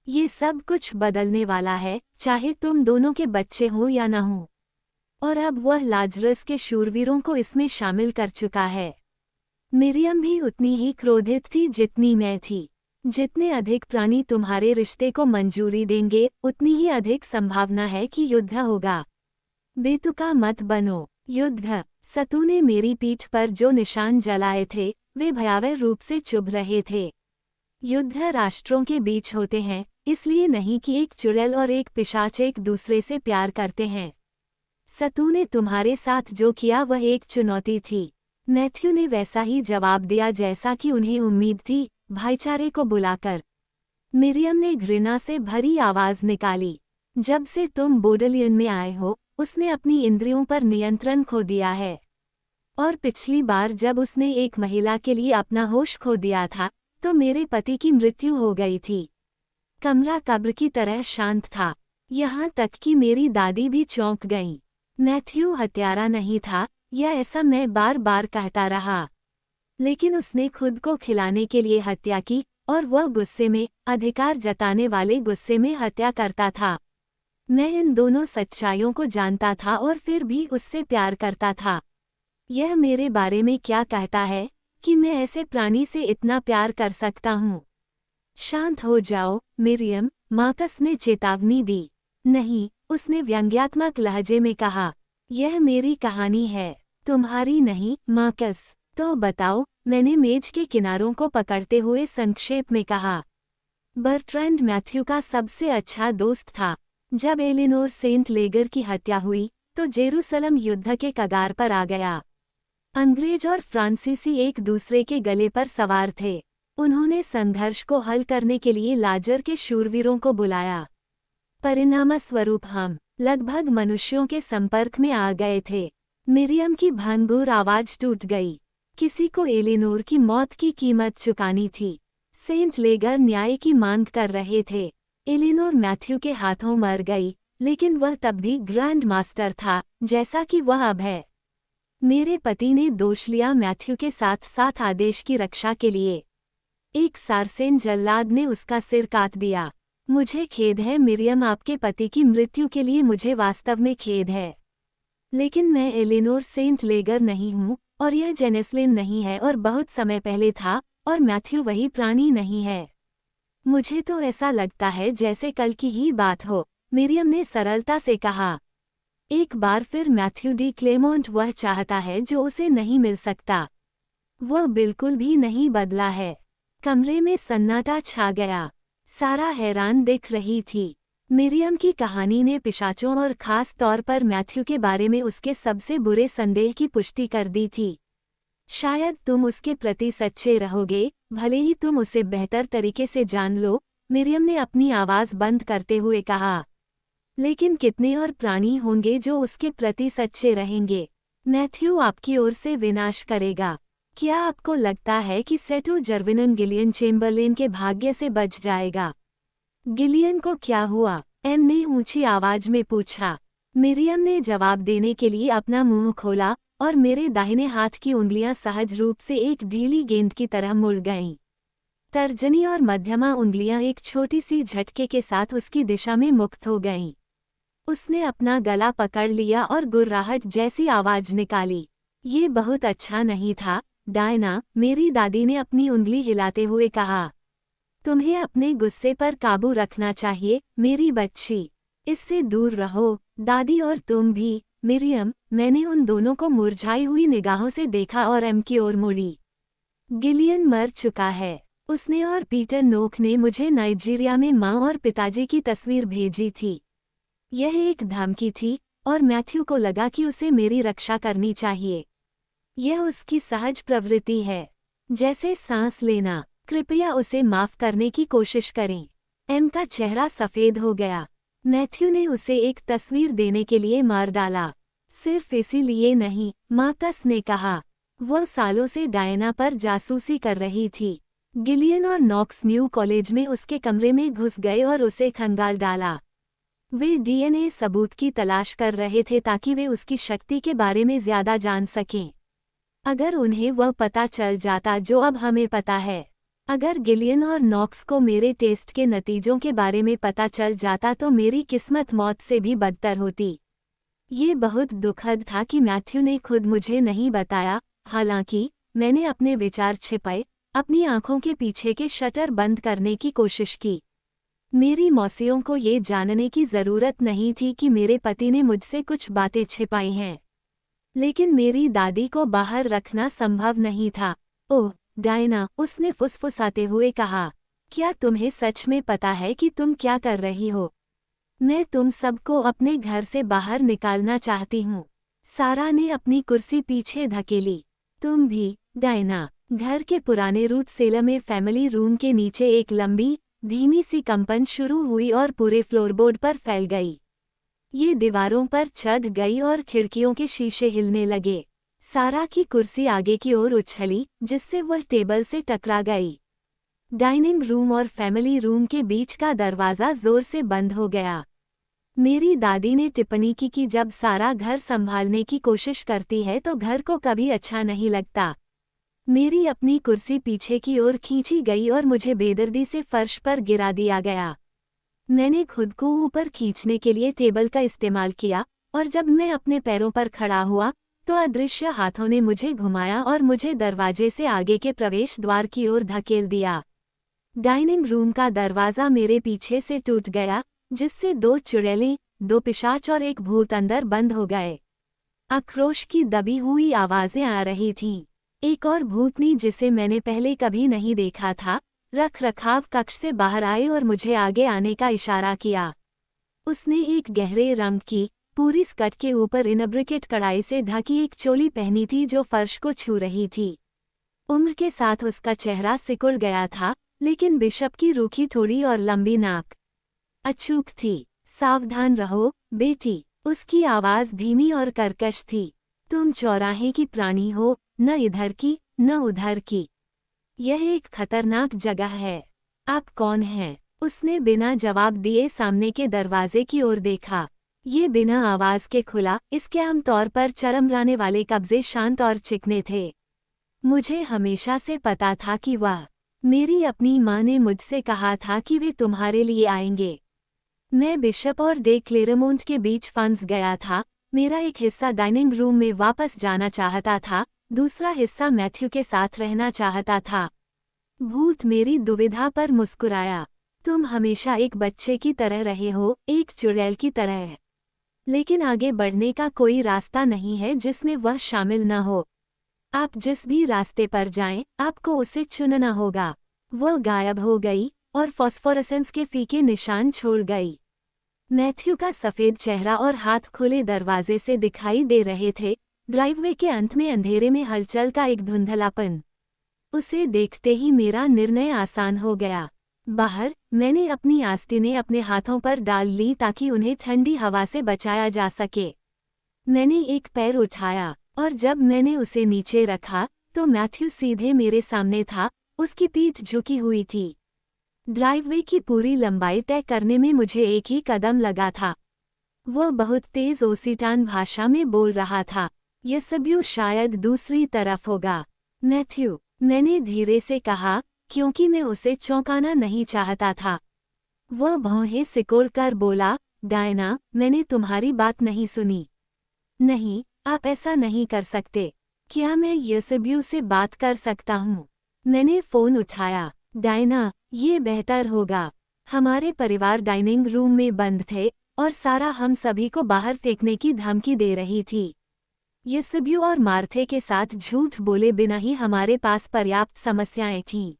ये सब कुछ बदलने वाला है, चाहे तुम दोनों के बच्चे हो या न हो। और अब वह लाजरस के शूरवीरों को इसमें शामिल कर चुका है। मिरियम भी उतनी ही क्रोधित थी जितनी मैं थी। जितने अधिक प्राणी तुम्हारे रिश्ते को मंजूरी देंगे, उतनी ही अधिक संभावना है कि युद्ध होगा। बेतुका मत बनो। युद्ध? सतू ने मेरी पीठ पर जो निशान जलाए थे, वे भयावह रूप से चुभ रहे थे। युद्ध राष्ट्रों के बीच होते हैं, इसलिए नहीं कि एक चुड़ैल और एक पिशाच एक दूसरे से प्यार करते हैं। सतू ने तुम्हारे साथ जो किया वह एक चुनौती थी। मैथ्यू ने वैसा ही जवाब दिया जैसा कि उन्हें उम्मीद थी, भाईचारे को बुलाकर। मिरियम ने घृणा से भरी आवाज निकाली। जब से तुम बोडलियन में आए हो, उसने अपनी इंद्रियों पर नियंत्रण खो दिया है। और पिछली बार जब उसने एक महिला के लिए अपना होश खो दिया था, तो मेरे पति की मृत्यु हो गई थी। कमरा कब्र की तरह शांत था, यहाँ तक कि मेरी दादी भी चौंक गईं। मैथ्यू हत्यारा नहीं था, या ऐसा मैं बार बार कहता रहा। लेकिन उसने खुद को खिलाने के लिए हत्या की, और वह गुस्से में, अधिकार जताने वाले गुस्से में हत्या करता था। मैं इन दोनों सच्चाइयों को जानता था और फिर भी उससे प्यार करता था। यह मेरे बारे में क्या कहता है कि मैं ऐसे प्राणी से इतना प्यार कर सकता हूँ? शांत हो जाओ, मिरियम, मार्कस ने चेतावनी दी। नहीं, उसने व्यंग्यात्मक लहजे में कहा। यह मेरी कहानी है, तुम्हारी नहीं, मार्कस। तो बताओ, मैंने मेज के किनारों को पकड़ते हुए संक्षेप में कहा। बर्ट्रैंड मैथ्यू का सबसे अच्छा दोस्त था। जब एलिनोर सेंट लेगर की हत्या हुई, तो जेरूसलम युद्ध के कगार पर आ गया। अंग्रेज और फ्रांसीसी एक दूसरे के गले पर सवार थे। उन्होंने संघर्ष को हल करने के लिए लाजर के शूरवीरों को बुलाया। परिणामस्वरूप हम लगभग मनुष्यों के संपर्क में आ गए थे। मिरियम की भंगुर आवाज टूट गई। किसी को एलिनोर की मौत की कीमत चुकानी थी। सेंट लेगर न्याय की मांग कर रहे थे। एलिनोर मैथ्यू के हाथों मर गई, लेकिन वह तब भी ग्रैंड मास्टर था, जैसा कि वह अब है। मेरे पति ने दोष लिया मैथ्यू के साथ साथ आदेश की रक्षा के लिए। एक सारसेन जल्लाद ने उसका सिर काट दिया। मुझे खेद है मिरियम, आपके पति की मृत्यु के लिए मुझे वास्तव में खेद है। लेकिन मैं एलेनोर सेंट लेगर नहीं हूँ और यह जेनेस्लिन नहीं है और बहुत समय पहले था और मैथ्यू वही प्राणी नहीं है। मुझे तो ऐसा लगता है जैसे कल की ही बात हो, मिरियम ने सरलता से कहा। एक बार फिर मैथ्यू डी क्लेमोंट वह चाहता है जो उसे नहीं मिल सकता। वह बिल्कुल भी नहीं बदला है। कमरे में सन्नाटा छा गया। सारा हैरान दिख रही थी। मिरियम की कहानी ने पिशाचों और खास तौर पर मैथ्यू के बारे में उसके सबसे बुरे संदेह की पुष्टि कर दी थी। शायद तुम उसके प्रति सच्चे रहोगे, भले ही तुम उसे बेहतर तरीके से जान लो, मिरियम ने अपनी आवाज़ बंद करते हुए कहा। लेकिन कितने और प्राणी होंगे जो उसके प्रति सच्चे रहेंगे? मैथ्यू आपकी ओर से विनाश करेगा। क्या आपको लगता है कि सेटू जर्विनन गिलियन चेम्बरलेन के भाग्य से बच जाएगा? गिलियन को क्या हुआ? एम ने ऊंची आवाज में पूछा। मिरियम ने जवाब देने के लिए अपना मुंह खोला और मेरे दाहिने हाथ की उंगलियां सहज रूप से एक ढीली गेंद की तरह मुड़ गईं। तर्जनी और मध्यमा उंगलियां एक छोटी सी झटके के साथ उसकी दिशा में मुक्त हो गईं। उसने अपना गला पकड़ लिया और गुर्राहट जैसी आवाज निकाली। ये बहुत अच्छा नहीं था, डायना, मेरी दादी ने अपनी उंगली हिलाते हुए कहा। तुम्हें अपने गुस्से पर काबू रखना चाहिए, मेरी बच्ची। इससे दूर रहो, दादी और तुम भी, मिरियम। मैंने उन दोनों को मुरझाई हुई निगाहों से देखा और एम की ओर मुड़ी। गिलियन मर चुका है। उसने और पीटर नोक ने मुझे नाइजीरिया में माँ और पिताजी की तस्वीर भेजी थी। यह एक धमकी थी और मैथ्यू को लगा कि उसे मेरी रक्षा करनी चाहिए। यह उसकी सहज प्रवृत्ति है, जैसे सांस लेना। कृपया उसे माफ करने की कोशिश करें। एम का चेहरा सफ़ेद हो गया। मैथ्यू ने उसे एक तस्वीर देने के लिए मार डाला। सिर्फ इसीलिए नहीं, मार्कस ने कहा। वह सालों से डायना पर जासूसी कर रही थी। गिलियन और नॉक्स न्यू कॉलेज में उसके कमरे में घुस गए और उसे खंगाल डाला। वे डीएनए सबूत की तलाश कर रहे थे ताकि वे उसकी शक्ति के बारे में ज्यादा जान सकें। अगर उन्हें वह पता चल जाता जो अब हमें पता है, अगर गिलियन और नॉक्स को मेरे टेस्ट के नतीजों के बारे में पता चल जाता तो मेरी किस्मत मौत से भी बदतर होती। ये बहुत दुखद था कि मैथ्यू ने खुद मुझे नहीं बताया। हालांकि मैंने अपने विचार छिपाए, अपनी आंखों के पीछे के शटर बंद करने की कोशिश की। मेरी मौसियों को ये जानने की ज़रूरत नहीं थी कि मेरे पति ने मुझसे कुछ बातें छिपाई हैं। लेकिन मेरी दादी को बाहर रखना संभव नहीं था। ओह डायना, उसने फुसफुसाते हुए कहा, क्या तुम्हें सच में पता है कि तुम क्या कर रही हो? मैं तुम सबको अपने घर से बाहर निकालना चाहती हूँ। सारा ने अपनी कुर्सी पीछे धकेली। तुम भी, डायना। घर के पुराने रूट सेलर में फैमिली रूम के नीचे एक लंबी, धीमी सी कंपन शुरू हुई और पूरे फ्लोरबोर्ड पर फैल गई। ये दीवारों पर चढ़ गई और खिड़कियों के शीशे हिलने लगे। सारा की कुर्सी आगे की ओर उछली, जिससे वह टेबल से टकरा गई। डाइनिंग रूम और फैमिली रूम के बीच का दरवाज़ा जोर से बंद हो गया। मेरी दादी ने टिप्पणी की कि जब सारा घर संभालने की कोशिश करती है तो घर को कभी अच्छा नहीं लगता। मेरी अपनी कुर्सी पीछे की ओर खींची गई और मुझे बेदर्दी से फर्श पर गिरा दिया गया। मैंने खुद को ऊपर खींचने के लिए टेबल का इस्तेमाल किया और जब मैं अपने पैरों पर खड़ा हुआ तो अदृश्य हाथों ने मुझे घुमाया और मुझे दरवाजे से आगे के प्रवेश द्वार की ओर धकेल दिया। डाइनिंग रूम का दरवाज़ा मेरे पीछे से टूट गया, जिससे 2 चुड़ैलें, 2 पिशाच और एक भूत अंदर बंद हो गए। आक्रोश की दबी हुई आवाज़ें आ रही थीं। एक और भूतनी जिसे मैंने पहले कभी नहीं देखा था, रख रखाव कक्ष से बाहर आए और मुझे आगे आने का इशारा किया। उसने एक गहरे रंग की, पूरी स्कर्ट के ऊपर इनब्रिकेट कढ़ाई से ढकी एक चोली पहनी थी जो फर्श को छू रही थी। उम्र के साथ उसका चेहरा सिकुड़ गया था, लेकिन बिशप की रूखी ठोड़ी और लंबी नाक अचूक थी। सावधान रहो, बेटी, उसकी आवाज़ धीमी और कर्कश थी। तुम चौराहे की प्राणी हो, न इधर की, न उधर की। यह एक खतरनाक जगह है। आप कौन हैं? उसने बिना जवाब दिए सामने के दरवाजे की ओर देखा। ये बिना आवाज के खुला, इसके आमतौर पर चरमराने वाले कब्जे शांत और चिकने थे। मुझे हमेशा से पता था कि वह, मेरी अपनी माँ ने मुझसे कहा था कि वे तुम्हारे लिए आएंगे। मैं बिशप और डे क्लेरमोंट के बीच फंस गया था। मेरा एक हिस्सा डाइनिंग रूम में वापस जाना चाहता था, दूसरा हिस्सा मैथ्यू के साथ रहना चाहता था। भूत मेरी दुविधा पर मुस्कुराया। तुम हमेशा एक बच्चे की तरह रहे हो, एक चुड़ैल की तरह। लेकिन आगे बढ़ने का कोई रास्ता नहीं है जिसमें वह शामिल न हो। आप जिस भी रास्ते पर जाएं, आपको उसे चुनना होगा। वह गायब हो गई और फॉस्फोरेसेंस के फीके निशान छोड़ गई। मैथ्यू का सफेद चेहरा और हाथ खुले दरवाजे से दिखाई दे रहे थे। ड्राइववे के अंत में अंधेरे में हलचल का एक धुंधलापन। उसे देखते ही मेरा निर्णय आसान हो गया। बाहर, मैंने अपनी आस्तीनें अपने हाथों पर डाल ली ताकि उन्हें ठंडी हवा से बचाया जा सके। मैंने एक पैर उठाया और जब मैंने उसे नीचे रखा तो मैथ्यू सीधे मेरे सामने था, उसकी पीठ झुकी हुई थी। ड्राइववे की पूरी लंबाई तय करने में मुझे एक ही कदम लगा था। वह बहुत तेज ओसिटान भाषा में बोल रहा था। यसब्यू शायद दूसरी तरफ होगा। मैथ्यू, मैंने धीरे से कहा, क्योंकि मैं उसे चौंकाना नहीं चाहता था। वह भौहें सिकोड़कर बोला, डायना, मैंने तुम्हारी बात नहीं सुनी। नहीं, आप ऐसा नहीं कर सकते। क्या मैं यसब्यू से बात कर सकता हूँ? मैंने फ़ोन उठाया। डायना, ये बेहतर होगा। हमारे परिवार डाइनिंग रूम में बंद थे और सारा हम सभी को बाहर फेंकने की धमकी दे रही थी। यसब्यू और मार्थे के साथ झूठ बोले बिना ही हमारे पास पर्याप्त समस्याएं थीं।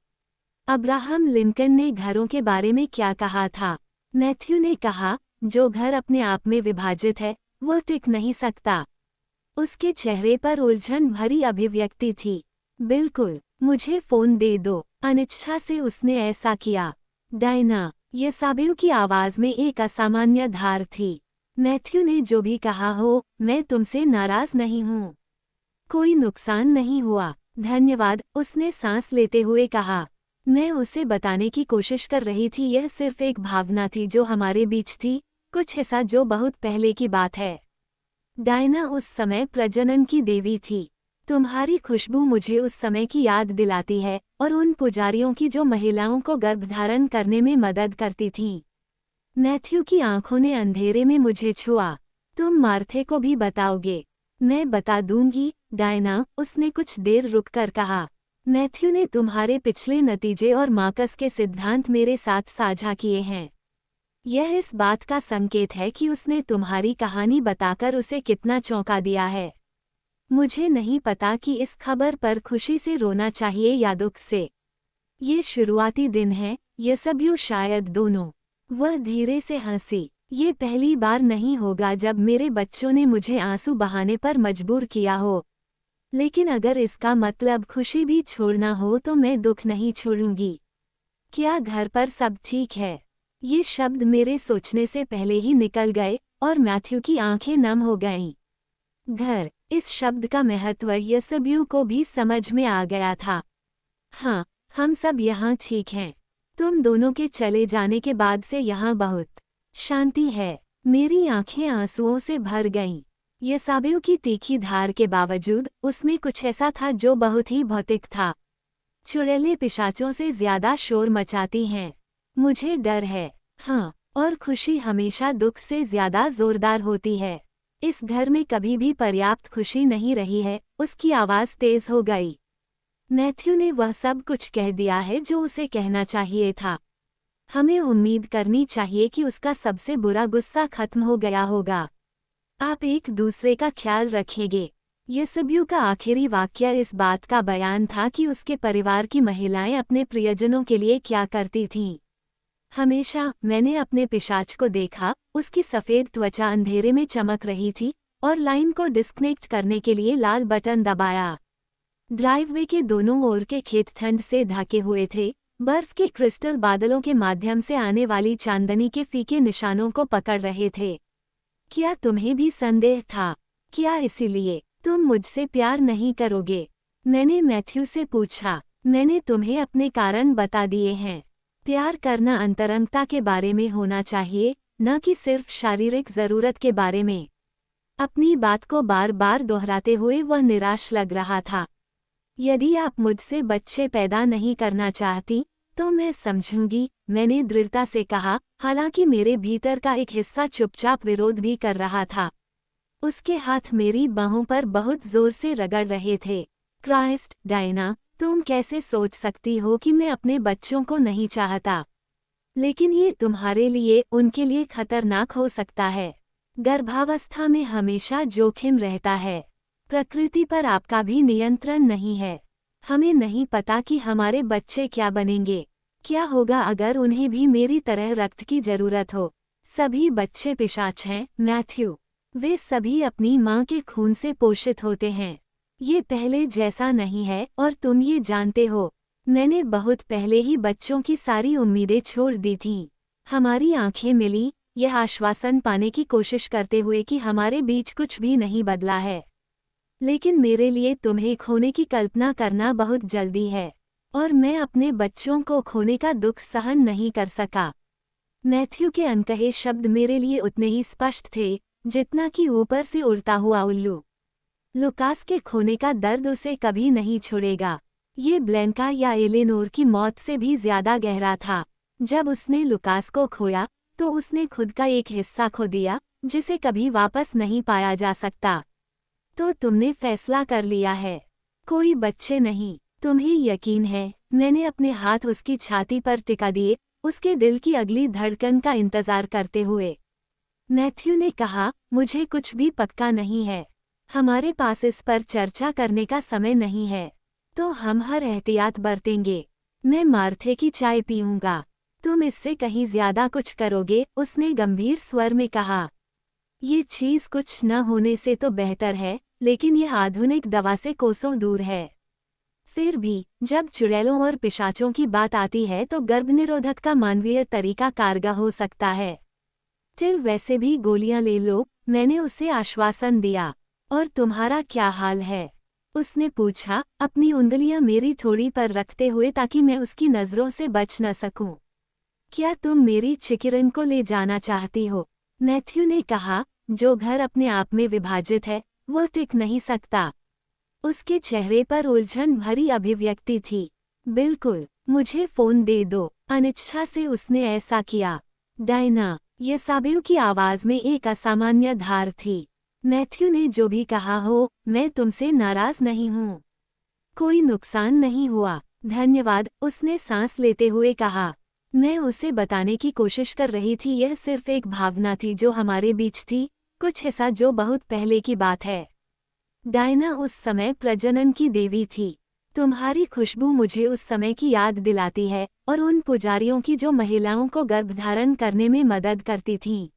अब्राहम लिंकन ने घरों के बारे में क्या कहा था? मैथ्यू ने कहा, जो घर अपने आप में विभाजित है, वो टिक नहीं सकता। उसके चेहरे पर उलझन भरी अभिव्यक्ति थी। बिल्कुल, मुझे फ़ोन दे दो। अनिच्छा से उसने ऐसा किया। डायना, यसब्यू की आवाज़ में एक असामान्य धार थी। मैथ्यू ने जो भी कहा हो, मैं तुमसे नाराज़ नहीं हूँ। कोई नुकसान नहीं हुआ। धन्यवाद, उसने सांस लेते हुए कहा। मैं उसे बताने की कोशिश कर रही थी यह सिर्फ एक भावना थी जो हमारे बीच थी, कुछ ऐसा जो बहुत पहले की बात है। डायना उस समय प्रजनन की देवी थी। तुम्हारी खुशबू मुझे उस समय की याद दिलाती है और उन पुजारियों की जो महिलाओं को गर्भधारण करने में मदद करती थीं। मैथ्यू की आंखों ने अंधेरे में मुझे छुआ। तुम मार्थे को भी बताओगे? मैं बता दूंगी, डायना, उसने कुछ देर रुककर कहा। मैथ्यू ने तुम्हारे पिछले नतीजे और मार्कस के सिद्धांत मेरे साथ साझा किए हैं। यह इस बात का संकेत है कि उसने तुम्हारी कहानी बताकर उसे कितना चौंका दिया है। मुझे नहीं पता कि इस खबर पर खुशी से रोना चाहिए या दुख से। ये शुरुआती दिन है, यसब्यू शायद दोनों। वह धीरे से हंसी। ये पहली बार नहीं होगा जब मेरे बच्चों ने मुझे आंसू बहाने पर मजबूर किया हो। लेकिन अगर इसका मतलब खुशी भी छोड़ना हो तो मैं दुख नहीं छोड़ूंगी। क्या घर पर सब ठीक है? ये शब्द मेरे सोचने से पहले ही निकल गए और मैथ्यू की आंखें नम हो गईं। घर, इस शब्द का महत्व यसब्यू को भी समझ में आ गया था। हाँ, हम सब यहाँ ठीक हैं। तुम दोनों के चले जाने के बाद से यहाँ बहुत शांति है। मेरी आंखें आंसुओं से भर गईं। यसब्यू की तीखी धार के बावजूद उसमें कुछ ऐसा था जो बहुत ही भौतिक था। चुड़ैलें पिशाचों से ज्यादा शोर मचाती हैं। मुझे डर है। हाँ, और खुशी हमेशा दुख से ज्यादा जोरदार होती है। इस घर में कभी भी पर्याप्त खुशी नहीं रही है। उसकी आवाज़ तेज हो गई। मैथ्यू ने वह सब कुछ कह दिया है जो उसे कहना चाहिए था। हमें उम्मीद करनी चाहिए कि उसका सबसे बुरा गुस्सा खत्म हो गया होगा। आप एक दूसरे का ख्याल रखेंगे। यसब्यू का आखिरी वाक्य इस बात का बयान था कि उसके परिवार की महिलाएं अपने प्रियजनों के लिए क्या करती थीं। हमेशा मैंने अपने पिशाच को देखा, उसकी सफ़ेद त्वचा अंधेरे में चमक रही थी और लाइन को डिस्कनेक्ट करने के लिए लाल बटन दबाया। ड्राइववे के दोनों ओर के खेत ठंड से ढके हुए थे, बर्फ के क्रिस्टल बादलों के माध्यम से आने वाली चांदनी के फीके निशानों को पकड़ रहे थे। क्या तुम्हें भी संदेह था? क्या इसीलिए तुम मुझसे प्यार नहीं करोगे? मैंने मैथ्यू से पूछा। मैंने तुम्हें अपने कारण बता दिए हैं। प्यार करना अंतरंगता के बारे में होना चाहिए, न कि सिर्फ शारीरिक जरूरत के बारे में। अपनी बात को बार बार दोहराते हुए वह निराश लग रहा था। यदि आप मुझसे बच्चे पैदा नहीं करना चाहती तो मैं समझूंगी, मैंने दृढ़ता से कहा, हालांकि मेरे भीतर का एक हिस्सा चुपचाप विरोध भी कर रहा था। उसके हाथ मेरी बाहों पर बहुत जोर से रगड़ रहे थे। क्राइस्ट, डायना, तुम कैसे सोच सकती हो कि मैं अपने बच्चों को नहीं चाहता? लेकिन ये तुम्हारे लिए, उनके लिए खतरनाक हो सकता है। गर्भावस्था में हमेशा जोखिम रहता है। प्रकृति पर आपका भी नियंत्रण नहीं है। हमें नहीं पता कि हमारे बच्चे क्या बनेंगे। क्या होगा अगर उन्हें भी मेरी तरह रक्त की जरूरत हो? सभी बच्चे पिशाच हैं, मैथ्यू। वे सभी अपनी माँ के खून से पोषित होते हैं। ये पहले जैसा नहीं है और तुम ये जानते हो। मैंने बहुत पहले ही बच्चों की सारी उम्मीदें छोड़ दी थीं। हमारी आंखें मिली, यह आश्वासन पाने की कोशिश करते हुए कि हमारे बीच कुछ भी नहीं बदला है। लेकिन मेरे लिए तुम्हें खोने की कल्पना करना बहुत जल्दी है, और मैं अपने बच्चों को खोने का दुख सहन नहीं कर सका। मैथ्यू के अनकहे शब्द मेरे लिए उतने ही स्पष्ट थे जितना कि ऊपर से उड़ता हुआ उल्लू। लुकास के खोने का दर्द उसे कभी नहीं छोड़ेगा। ये ब्लैंका या एलेनोर की मौत से भी ज्यादा गहरा था। जब उसने लुकास को खोया तो उसने खुद का एक हिस्सा खो दिया जिसे कभी वापस नहीं पाया जा सकता। तो तुमने फैसला कर लिया है, कोई बच्चे नहीं। तुम्हें यकीन है? मैंने अपने हाथ उसकी छाती पर टिका दिए, उसके दिल की अगली धड़कन का इंतजार करते हुए। मैथ्यू ने कहा, मुझे कुछ भी पक्का नहीं है। हमारे पास इस पर चर्चा करने का समय नहीं है, तो हम हर एहतियात बरतेंगे। मैं मार्थे की चाय पीऊंगा। तुम इससे कहीं ज्यादा कुछ करोगे, उसने गंभीर स्वर में कहा। ये चीज कुछ न होने से तो बेहतर है, लेकिन यह आधुनिक दवा से कोसों दूर है। फिर भी जब चुड़ैलों और पिशाचों की बात आती है तो गर्भनिरोधक का मानवीय तरीका कारगर हो सकता है। टिल, वैसे भी गोलियां ले लो, मैंने उसे आश्वासन दिया। और तुम्हारा क्या हाल है? उसने पूछा, अपनी उंगलियां मेरी ठोड़ी पर रखते हुए ताकि मैं उसकी नजरों से बच न सकूं। क्या तुम मेरी चिकिरन को ले जाना चाहती हो? मैथ्यू ने कहा, जो घर अपने आप में विभाजित है वो टिक नहीं सकता। उसके चेहरे पर उलझन भरी अभिव्यक्ति थी। बिल्कुल, मुझे फोन दे दो। अनिच्छा से उसने ऐसा किया। डायना, येसाबेल की आवाज में एक असामान्य धार थी। मैथ्यू ने जो भी कहा हो, मैं तुमसे नाराज नहीं हूँ। कोई नुकसान नहीं हुआ। धन्यवाद, उसने सांस लेते हुए कहा। मैं उसे बताने की कोशिश कर रही थी, यह सिर्फ एक भावना थी जो हमारे बीच थी, कुछ ऐसा जो बहुत पहले की बात है। डायना उस समय प्रजनन की देवी थी। तुम्हारी खुशबू मुझे उस समय की याद दिलाती है, और उन पुजारियों की जो महिलाओं को गर्भधारण करने में मदद करती थीं।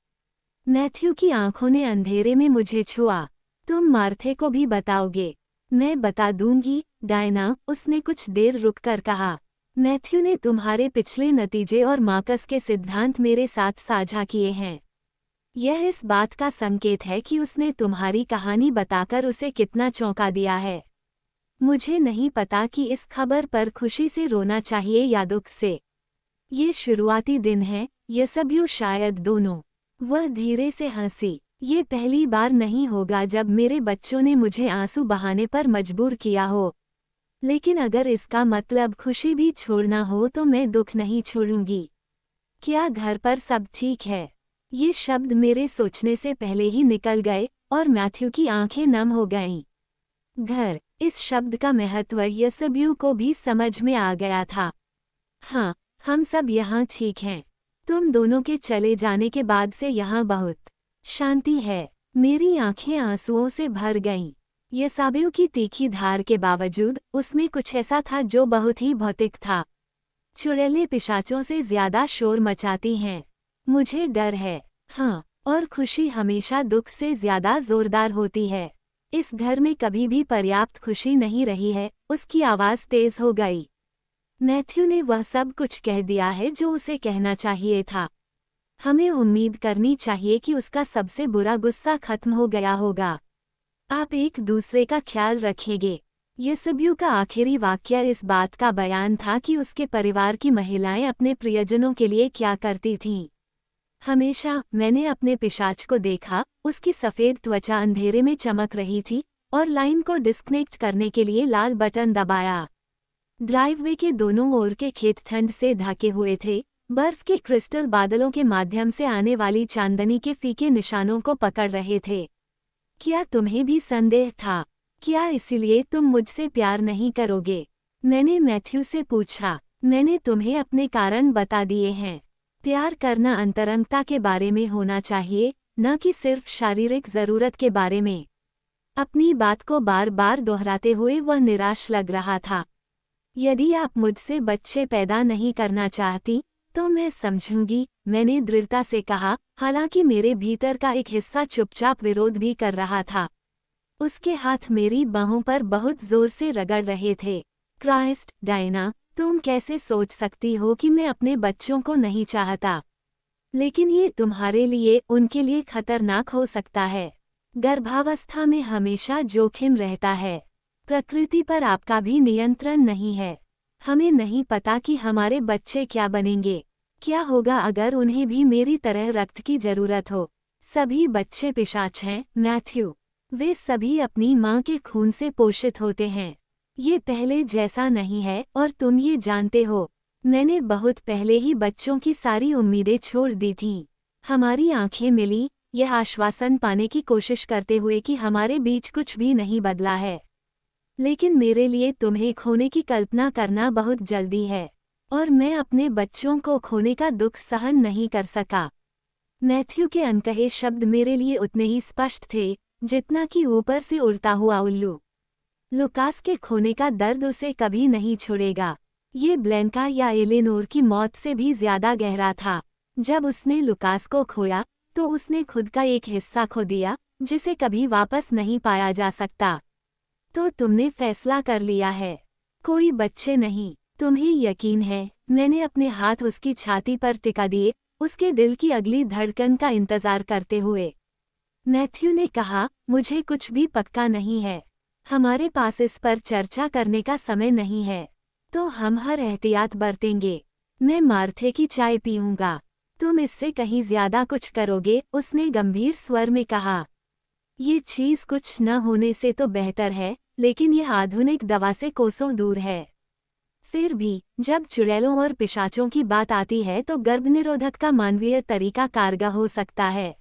मैथ्यू की आंखों ने अंधेरे में मुझे छुआ। तुम मार्थे को भी बताओगे? मैं बता दूंगी, डायना, उसने कुछ देर रुककर कहा। मैथ्यू ने तुम्हारे पिछले नतीजे और मार्कस के सिद्धांत मेरे साथ साझा किए हैं। यह इस बात का संकेत है कि उसने तुम्हारी कहानी बताकर उसे कितना चौंका दिया है। मुझे नहीं पता कि इस खबर पर खुशी से रोना चाहिए या दुख से। ये शुरुआती दिन है, ये सब यूं शायद दोनों। वह धीरे से हंसी। ये पहली बार नहीं होगा जब मेरे बच्चों ने मुझे आंसू बहाने पर मजबूर किया हो। लेकिन अगर इसका मतलब खुशी भी छोड़ना हो तो मैं दुख नहीं छोड़ूंगी। क्या घर पर सब ठीक है? ये शब्द मेरे सोचने से पहले ही निकल गए और मैथ्यू की आंखें नम हो गईं। घर, इस शब्द का महत्व येसाबेल को भी समझ में आ गया था। हाँ, हम सब यहाँ ठीक हैं। तुम दोनों के चले जाने के बाद से यहाँ बहुत शांति है। मेरी आंखें आंसुओं से भर गईं। येसाबेल की तीखी धार के बावजूद उसमें कुछ ऐसा था जो बहुत ही भौतिक था। चुड़ैलें पिशाचों से ज्यादा शोर मचाती हैं। मुझे डर है। हाँ, और खुशी हमेशा दुख से ज्यादा जोरदार होती है। इस घर में कभी भी पर्याप्त खुशी नहीं रही है। उसकी आवाज तेज हो गई। मैथ्यू ने वह सब कुछ कह दिया है जो उसे कहना चाहिए था। हमें उम्मीद करनी चाहिए कि उसका सबसे बुरा गुस्सा खत्म हो गया होगा। आप एक दूसरे का ख्याल रखेंगे। येसाबेल का आखिरी वाक्य इस बात का बयान था कि उसके परिवार की महिलाएं अपने प्रियजनों के लिए क्या करती थीं। हमेशा मैंने अपने पिशाच को देखा, उसकी सफ़ेद त्वचा अंधेरे में चमक रही थी और लाइन को डिस्कनेक्ट करने के लिए लाल बटन दबाया। ड्राइववे के दोनों ओर के खेत ठंड से ढके हुए थे, बर्फ के क्रिस्टल बादलों के माध्यम से आने वाली चांदनी के फीके निशानों को पकड़ रहे थे। क्या तुम्हें भी संदेह था? क्या इसीलिए तुम मुझसे प्यार नहीं करोगे? मैंने मैथ्यू से पूछा। मैंने तुम्हें अपने कारण बता दिए हैं। प्यार करना अंतरंगता के बारे में होना चाहिए, न कि सिर्फ शारीरिक ज़रूरत के बारे में। अपनी बात को बार बार दोहराते हुए वह निराश लग रहा था। यदि आप मुझसे बच्चे पैदा नहीं करना चाहती, तो मैं समझूंगी, मैंने दृढ़ता से कहा, हालांकि मेरे भीतर का एक हिस्सा चुपचाप विरोध भी कर रहा था। उसके हाथ मेरी बाहों पर बहुत जोर से रगड़ रहे थे। क्राइस्ट, डायना, तुम कैसे सोच सकती हो कि मैं अपने बच्चों को नहीं चाहता? लेकिन ये तुम्हारे लिए, उनके लिए खतरनाक हो सकता है। गर्भावस्था में हमेशा जोखिम रहता है। प्रकृति पर आपका भी नियंत्रण नहीं है। हमें नहीं पता कि हमारे बच्चे क्या बनेंगे। क्या होगा अगर उन्हें भी मेरी तरह रक्त की जरूरत हो? सभी बच्चे पिशाच हैं, मैथ्यू। वे सभी अपनी माँ के खून से पोषित होते हैं। ये पहले जैसा नहीं है और तुम ये जानते हो। मैंने बहुत पहले ही बच्चों की सारी उम्मीदें छोड़ दी थीं। हमारी आंखें मिली, यह आश्वासन पाने की कोशिश करते हुए कि हमारे बीच कुछ भी नहीं बदला है। लेकिन मेरे लिए तुम्हें खोने की कल्पना करना बहुत जल्दी है, और मैं अपने बच्चों को खोने का दुख सहन नहीं कर सका। मैथ्यू के अनकहे शब्द मेरे लिए उतने ही स्पष्ट थे जितना कि ऊपर से उड़ता हुआ उल्लू। लुकास के खोने का दर्द उसे कभी नहीं छोड़ेगा। ये ब्लैंका या एलेनोर की मौत से भी ज्यादा गहरा था। जब उसने लुकास को खोया, तो उसने खुद का एक हिस्सा खो दिया, जिसे कभी वापस नहीं पाया जा सकता। तो तुमने फैसला कर लिया है? कोई बच्चे नहीं। तुम्हें यकीन है? मैंने अपने हाथ उसकी छाती पर टिका दिए, उसके दिल की अगली धड़कन का इंतजार करते हुए। मैथ्यू ने कहा, मुझे कुछ भी पक्का नहीं है। हमारे पास इस पर चर्चा करने का समय नहीं है। तो हम हर एहतियात बरतेंगे। मैं मार्थे की चाय पीऊंगा। तुम इससे कहीं ज्यादा कुछ करोगे, उसने गंभीर स्वर में कहा। ये चीज कुछ न होने से तो बेहतर है, लेकिन यह आधुनिक दवा से कोसों दूर है। फिर भी, जब चुड़ैलों और पिशाचों की बात आती है तो गर्भनिरोधक का मानवीय तरीका कारगर हो सकता है।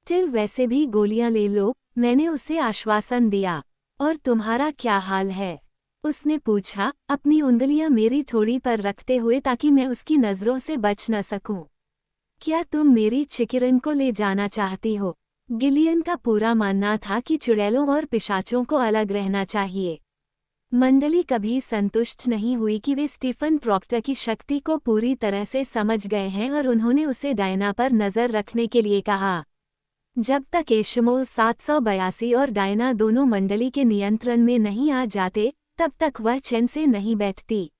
टिल वैसे भी गोलियां ले लो, मैंने उसे आश्वासन दिया। और तुम्हारा क्या हाल है? उसने पूछा, अपनी उंगलियां मेरी ठोड़ी पर रखते हुए ताकि मैं उसकी नजरों से बच न सकूं। क्या तुम मेरी चिकिरन को ले जाना चाहती हो? गिलियन का पूरा मानना था कि चुड़ैलों और पिशाचों को अलग रहना चाहिए। मंडली कभी संतुष्ट नहीं हुई कि वे स्टीफन प्रॉक्टर की शक्ति को पूरी तरह से समझ गए हैं, और उन्होंने उसे डायना पर नजर रखने के लिए कहा। जब तक एशमोल 782 और डायना दोनों मंडली के नियंत्रण में नहीं आ जाते, तब तक वह चैन से नहीं बैठती।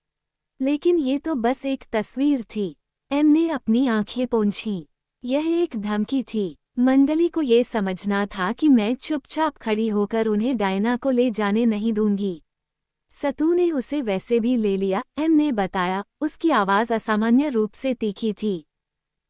लेकिन ये तो बस एक तस्वीर थी। एम ने अपनी आंखें पोंछीं। यह एक धमकी थी। मंडली को ये समझना था कि मैं चुपचाप खड़ी होकर उन्हें डायना को ले जाने नहीं दूंगी। सतू ने उसे वैसे भी ले लिया, एम ने बताया, उसकी आवाज़ असामान्य रूप से तीखी थी।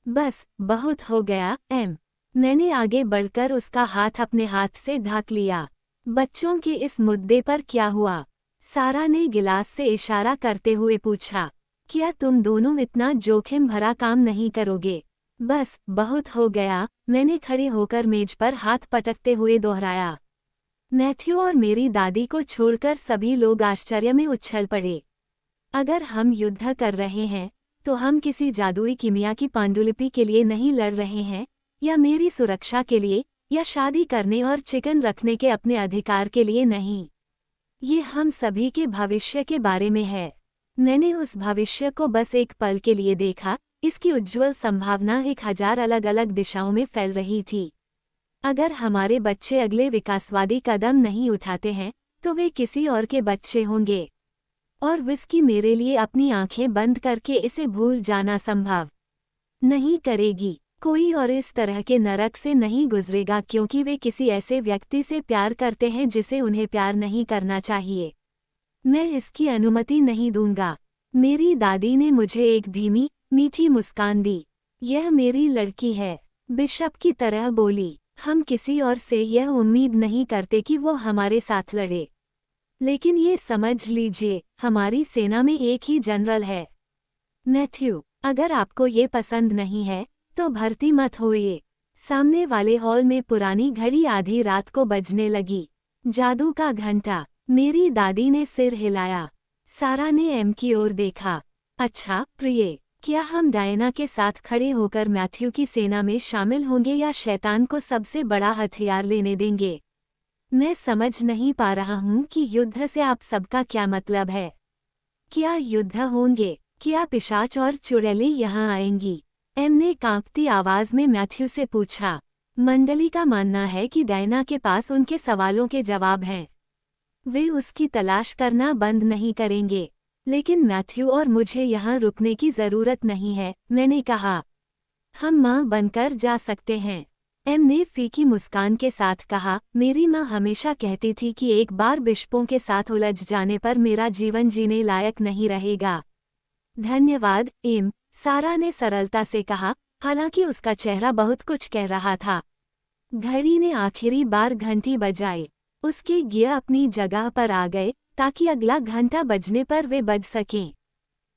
बस, बहुत हो गया, एम। मैंने आगे बढ़कर उसका हाथ अपने हाथ से ढक लिया। बच्चों के इस मुद्दे पर क्या हुआ? सारा ने गिलास से इशारा करते हुए पूछा। क्या तुम दोनों इतना जोखिम भरा काम नहीं करोगे? बस, बहुत हो गया, मैंने खड़े होकर मेज पर हाथ पटकते हुए दोहराया। मैथ्यू और मेरी दादी को छोड़कर सभी लोग आश्चर्य में उछल पड़े। अगर हम युद्ध कर रहे हैं, तो हम किसी जादुई कीमिया की पांडुलिपि के लिए नहीं लड़ रहे हैं, या मेरी सुरक्षा के लिए, या शादी करने और चिकन रखने के अपने अधिकार के लिए नहीं। ये हम सभी के भविष्य के बारे में है। मैंने उस भविष्य को बस एक पल के लिए देखा, इसकी उज्ज्वल संभावना 1000 अलग अलग दिशाओं में फैल रही थी। अगर हमारे बच्चे अगले विकासवादी कदम नहीं उठाते हैं, तो वे किसी और के बच्चे होंगे। और विस्की मेरे लिए अपनी आंखें बंद करके इसे भूल जाना संभव नहीं करेगी। कोई और इस तरह के नरक से नहीं गुजरेगा क्योंकि वे किसी ऐसे व्यक्ति से प्यार करते हैं जिसे उन्हें प्यार नहीं करना चाहिए। मैं इसकी अनुमति नहीं दूंगा। मेरी दादी ने मुझे एक धीमी, मीठी मुस्कान दी। यह मेरी लड़की है, बिशप की तरह बोली। हम किसी और से यह उम्मीद नहीं करते कि वो हमारे साथ लड़े। लेकिन ये समझ लीजिए, हमारी सेना में एक ही जनरल है। मैथ्यू, अगर आपको ये पसंद नहीं है, तो भर्ती मत होइए। सामने वाले हॉल में पुरानी घड़ी आधी रात को बजने लगी। जादू का घंटा। मेरी दादी ने सिर हिलाया। सारा ने एम की ओर देखा। अच्छा प्रिय, क्या हम डायना के साथ खड़े होकर मैथ्यू की सेना में शामिल होंगे या शैतान को सबसे बड़ा हथियार लेने देंगे? मैं समझ नहीं पा रहा हूँ कि युद्ध से आप सबका क्या मतलब है। क्या युद्ध होंगे? क्या पिशाच और चुड़ैलें यहाँ आएंगी? एम ने कांपती आवाज में मैथ्यू से पूछा। मंडली का मानना है कि डायना के पास उनके सवालों के जवाब हैं। वे उसकी तलाश करना बंद नहीं करेंगे। लेकिन मैथ्यू और मुझे यहाँ रुकने की जरूरत नहीं है, मैंने कहा। हम माँ बनकर जा सकते हैं। एम ने फीकी मुस्कान के साथ कहा, मेरी माँ हमेशा कहती थी कि एक बार बिशपों के साथ उलझ जाने पर मेरा जीवन जीने लायक नहीं रहेगा। धन्यवाद एम, सारा ने सरलता से कहा, हालांकि उसका चेहरा बहुत कुछ कह रहा था। घड़ी ने आखिरी बार घंटी बजाई। उसके गियर अपनी जगह पर आ गए ताकि अगला घंटा बजने पर वे बज सकें।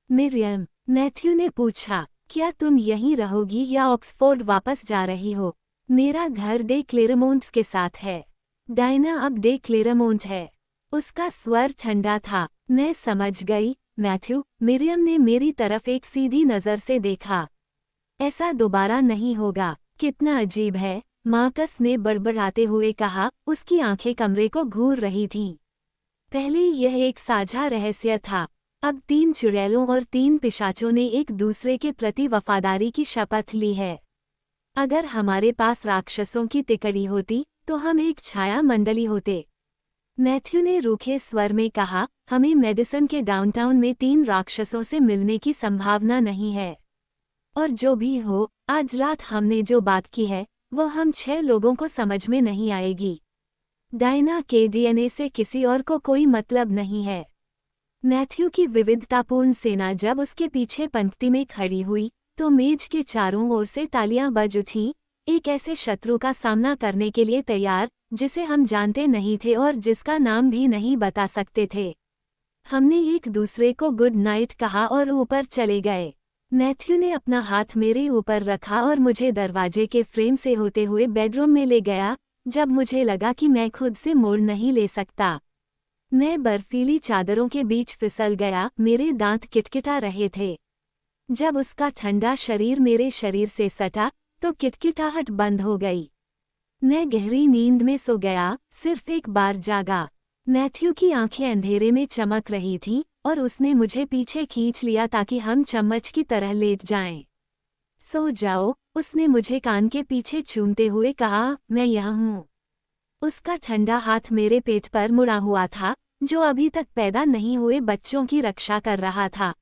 मिरियम, मैथ्यू ने पूछा, क्या तुम यहीं रहोगी या ऑक्सफोर्ड वापस जा रही हो? मेरा घर डे क्लेरमोंट्स के साथ है। डायना अब डे क्लेरमोंट है। उसका स्वर ठंडा था। मैं समझ गई, मैथ्यू। मिरियम ने मेरी तरफ एक सीधी नज़र से देखा। ऐसा दोबारा नहीं होगा। कितना अजीब है, मार्कस ने बड़बड़ाते हुए कहा, उसकी आंखें कमरे को घूर रही थीं। पहले यह एक साझा रहस्य था। अब 3 चुड़ैलों और 3 पिशाचों ने एक दूसरे के प्रति वफादारी की शपथ ली है। अगर हमारे पास राक्षसों की तिकड़ी होती, तो हम एक छाया मंडली होते। मैथ्यू ने रूखे स्वर में कहा, हमें मेडिसन के डाउनटाउन में 3 राक्षसों से मिलने की संभावना नहीं है। और जो भी हो, आज रात हमने जो बात की है, वो हम 6 लोगों को समझ में नहीं आएगी। डायना के डीएनए से किसी और को कोई मतलब नहीं है। मैथ्यू की विविधतापूर्ण सेना जब उसके पीछे पंक्ति में खड़ी हुई, तो मेज के चारों ओर से तालियां बज उठीं, एक ऐसे शत्रु का सामना करने के लिए तैयार, जिसे हम जानते नहीं थे और जिसका नाम भी नहीं बता सकते थे। हमने एक दूसरे को गुड नाइट कहा और ऊपर चले गए। मैथ्यू ने अपना हाथ मेरे ऊपर रखा और मुझे दरवाजे के फ्रेम से होते हुए बेडरूम में ले गया, जब मुझे लगा कि मैं खुद से मोड़ नहीं ले सकता। मैं बर्फीली चादरों के बीच फिसल गया, मेरे दांत किटकिटा रहे थे। जब उसका ठंडा शरीर मेरे शरीर से सटा, तो किटकिटाहट बंद हो गई। मैं गहरी नींद में सो गया, सिर्फ एक बार जागा। मैथ्यू की आंखें अंधेरे में चमक रही थीं, और उसने मुझे पीछे खींच लिया ताकि हम चम्मच की तरह लेट जाएं। सो जाओ, उसने मुझे कान के पीछे चूमते हुए कहा, मैं यहाँ हूँ। उसका ठंडा हाथ मेरे पेट पर मुड़ा हुआ था, जो अभी तक पैदा नहीं हुए बच्चों की रक्षा कर रहा था।